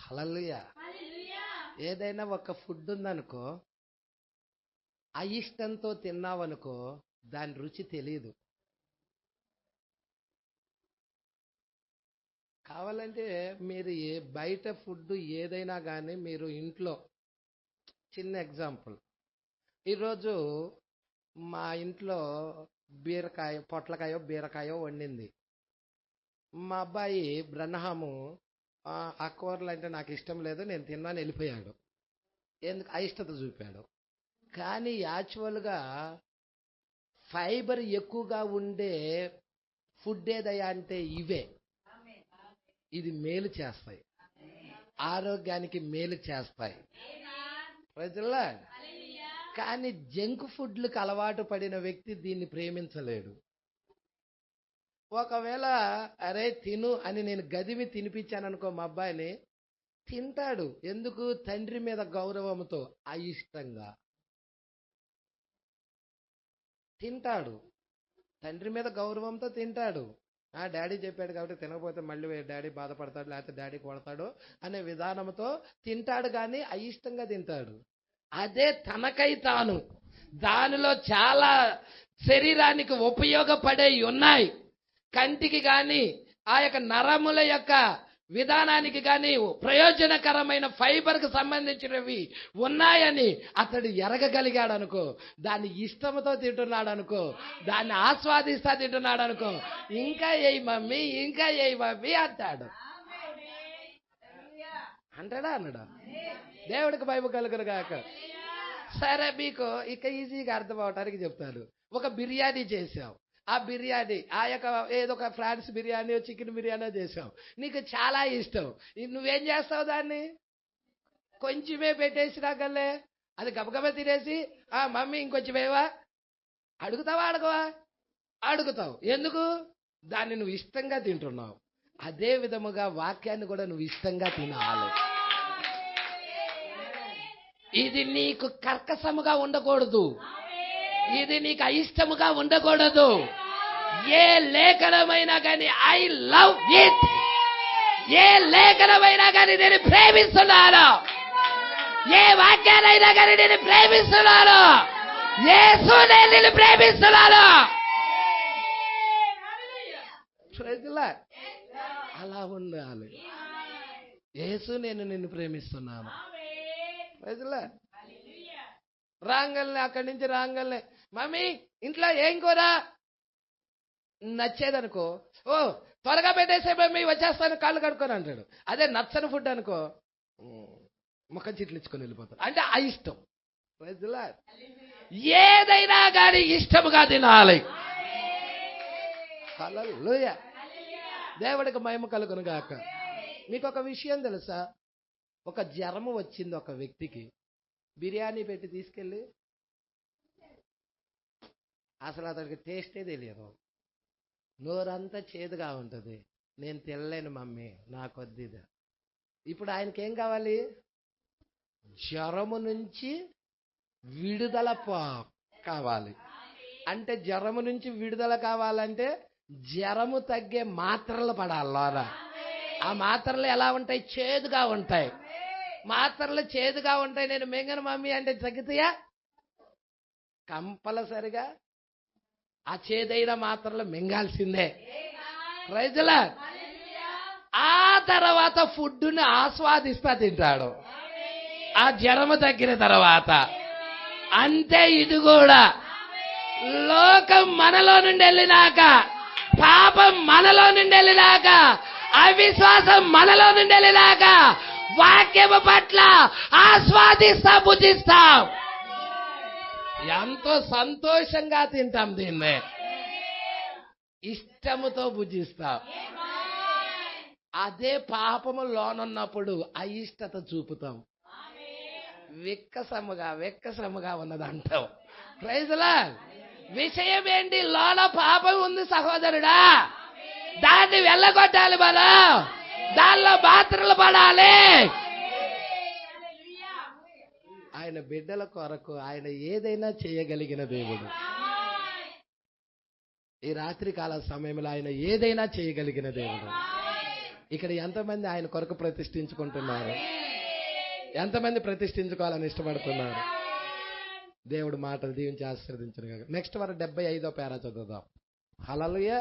హల్లెలూయా. ఏదైనా ఒక ఫుడ్ ఉందనుకో, అయిష్టంతో తిన్నావనుకో దాని రుచి తెలియదు. కావాలంటే మీరు బయట ఫుడ్ ఏదైనా కానీ మీరు ఇంట్లో, చిన్న ఎగ్జాంపుల్, ఈరోజు మా ఇంట్లో పొట్లకాయో బీరకాయో వండింది. మా అబ్బాయి బ్రహ్మము ఆ కూరలు అంటే నాకు ఇష్టం లేదు, నేను తిన్నాను, వెళ్ళిపోయాడు. ఎందుకు? అయిష్టత చూపాడు. కానీ యాక్చువల్గా ఫైబర్ ఎక్కువగా ఉండే ఫుడ్ ఏదయ్యా అంటే ఇవే. ఇది మేలు చేస్తాయి, ఆరోగ్యానికి మేలు చేస్తాయి. ప్రజల్లా కానీ జంక్ ఫుడ్లకు అలవాటు పడిన వ్యక్తి దీన్ని ప్రేమించలేడు. ఒకవేళ అరే తిను అని నేను గదిమి తినిపించాను అనుకో, మా అబ్బాయిని తింటాడు. ఎందుకు? తండ్రి మీద గౌరవంతో, అయిష్టంగా తింటాడు. తండ్రి మీద గౌరవంతో తింటాడు. డాడీ చెప్పాడు కాబట్టి తినకపోతే మళ్ళీ డాడీ బాధపడతాడు, లేకపోతే డాడీ కొడతాడు అనే విధానంతో తింటాడు. కానీ అయిష్టంగా తింటాడు. అదే తనకై తాను దానిలో చాలా శరీరానికి ఉపయోగపడే ఉన్నాయి. కంటికి కానీ ఆ యొక్క నరముల యొక్క విధానానికి కానీ ప్రయోజనకరమైన ఫైబర్కి సంబంధించినవి ఉన్నాయని అతడు ఎరగగలిగాడు అనుకో, దాన్ని ఇష్టంతో తింటున్నాడు అనుకో, దాన్ని ఆస్వాదిస్తా తింటున్నాడు అనుకో, ఇంకా ఏయి మమ్మీ, ఇంకా ఏయి మమ్మీ అంటాడు. అంటాడా అనడా? దేవుడికి భయము కలుగును గాక. సరే, మీకు ఇక ఈజీగా అర్థం అవటానికి చెప్తాను. ఒక బిర్యానీ చేసావు. ఆ బిర్యానీ ఆ యొక్క ఏదో ఒక ఫ్రాన్స్ బిర్యానీ, చికెన్ బిర్యానీ చేసావు. నీకు చాలా ఇష్టం. నువ్వేం చేస్తావు? దాన్ని కొంచెమే పెట్టేసినాకల్లే అది గబగబా తినేసి మమ్మీ ఇంకొంచెం వేవా అడుగుతావా? అడగవా? అడుగుతావు. ఎందుకు? దాన్ని నువ్వు ఇష్టంగా తింటున్నావు. అదే విధముగా వాక్యాన్ని కూడా నువ్వు ఇష్టంగా తినాలి. ఇది నీకు కర్కశముగా ఉండకూడదు, ఇది నీకు అయిష్టముగా ఉండకూడదు. ఏ లేఖనమైనా కానీ ఐ లవ్ ఇట్, ఏ లేఖనమైనా కానీ నేను ప్రేమిస్తున్నాను, ఏ వాక్యానైనా కానీ నేను ప్రేమిస్తున్నాను, యేసునే నేను ప్రేమిస్తున్నాను. అలా ఉండాలి. యేసు నేను నిన్ను ప్రేమిస్తున్నాను. రాంగల్నే అక్కడి నుంచి రాంగల్నే మమ్మీ ఇంట్లో ఏం కూర నచ్చేదనుకో, ఓ త్వరగా పెట్టేసే మమ్మీ వచ్చేస్తాను కాళ్ళు కడుక్కొని అంటాడు. అదే నచ్చని ఫుడ్ అనుకో ముఖం చిట్లు ఇచ్చుకొని వెళ్ళిపోతాడు. అంటే అయిష్టం. ఏదైనా కానీ ఇష్టముగా తినాలి. హల్లెలూయా. దేవుడికి మహిమ కలుగును గాక. మీకు ఒక విషయం తెలుసా? ఒక జ్వరము వచ్చింది ఒక వ్యక్తికి, బిర్యానీ పెట్టి తీసుకెళ్ళి అసలు అతనికి టేస్టే తెలియదు, నోరంతా చేదుగా ఉంటుంది. నేను తినలేను మమ్మీ, నాకొద్దిది. ఇప్పుడు ఆయనకి ఏం కావాలి? జ్వరము నుంచి విడుదల కావాలి. అంటే జ్వరము నుంచి విడుదల కావాలంటే జ్వరము తగ్గే మాత్రలు పడాలి. ఆ మాత్రలు ఎలా ఉంటాయి? చేదుగా ఉంటాయి. మాత్రలు చేదుగా ఉంటాయి. నేను మింగను మమ్మీ అంటే తగ్గుతాయా? కంపల్సరిగా ఆ చేదైన మాత్రలు మింగాల్సిందే. రైతులా ఆ తర్వాత ఫుడ్ని ఆస్వాదిస్తా తింటాడు ఆ జ్వరము తగ్గిన తర్వాత. అంతే ఇది కూడా. లోకం మనలో నుండి వెళ్ళినాక, పాపం మనలో నుండి వెళ్ళినాక, అవిశ్వాసం మనలో నుండి వెళ్ళినాక వాక్యము పట్ల ఆస్వాదిస్తా భుజిస్తాం. ఎంతో సంతోషంగా తింటాం దీన్నే, ఇష్టముతో భుజిస్తాం. అదే పాపము లోనున్నప్పుడు అయిష్టత చూపుతాం. వెక్కసముగా ఉన్నదంటాం. ప్రైజ్లా. విషయం ఏంటి? లోన పాపం ఉంది సహోదరుడా, దాన్ని వెళ్ళగొట్టాలి మనం, దానిలో మాత్రలు పడాలి. ఆయన బిడ్డల కొరకు ఆయన ఏదైనా చేయగలిగిన దేవుడు. ఈ రాత్రి కాల సమయంలో ఆయన ఏదైనా చేయగలిగిన దేవుడు. ఇక్కడ ఎంతమంది ఆయన కొరకు ప్రతిష్ఠించుకుంటున్నారు? ఎంతమంది ప్రతిష్ఠించుకోవాలని ఇష్టపడుతున్నారు? దేవుడు మాటలు దీవించి ఆశీర్వదించును గాక. నెక్స్ట్ వారు 75వ పేరా చదువుదాం. హల్లెలూయా.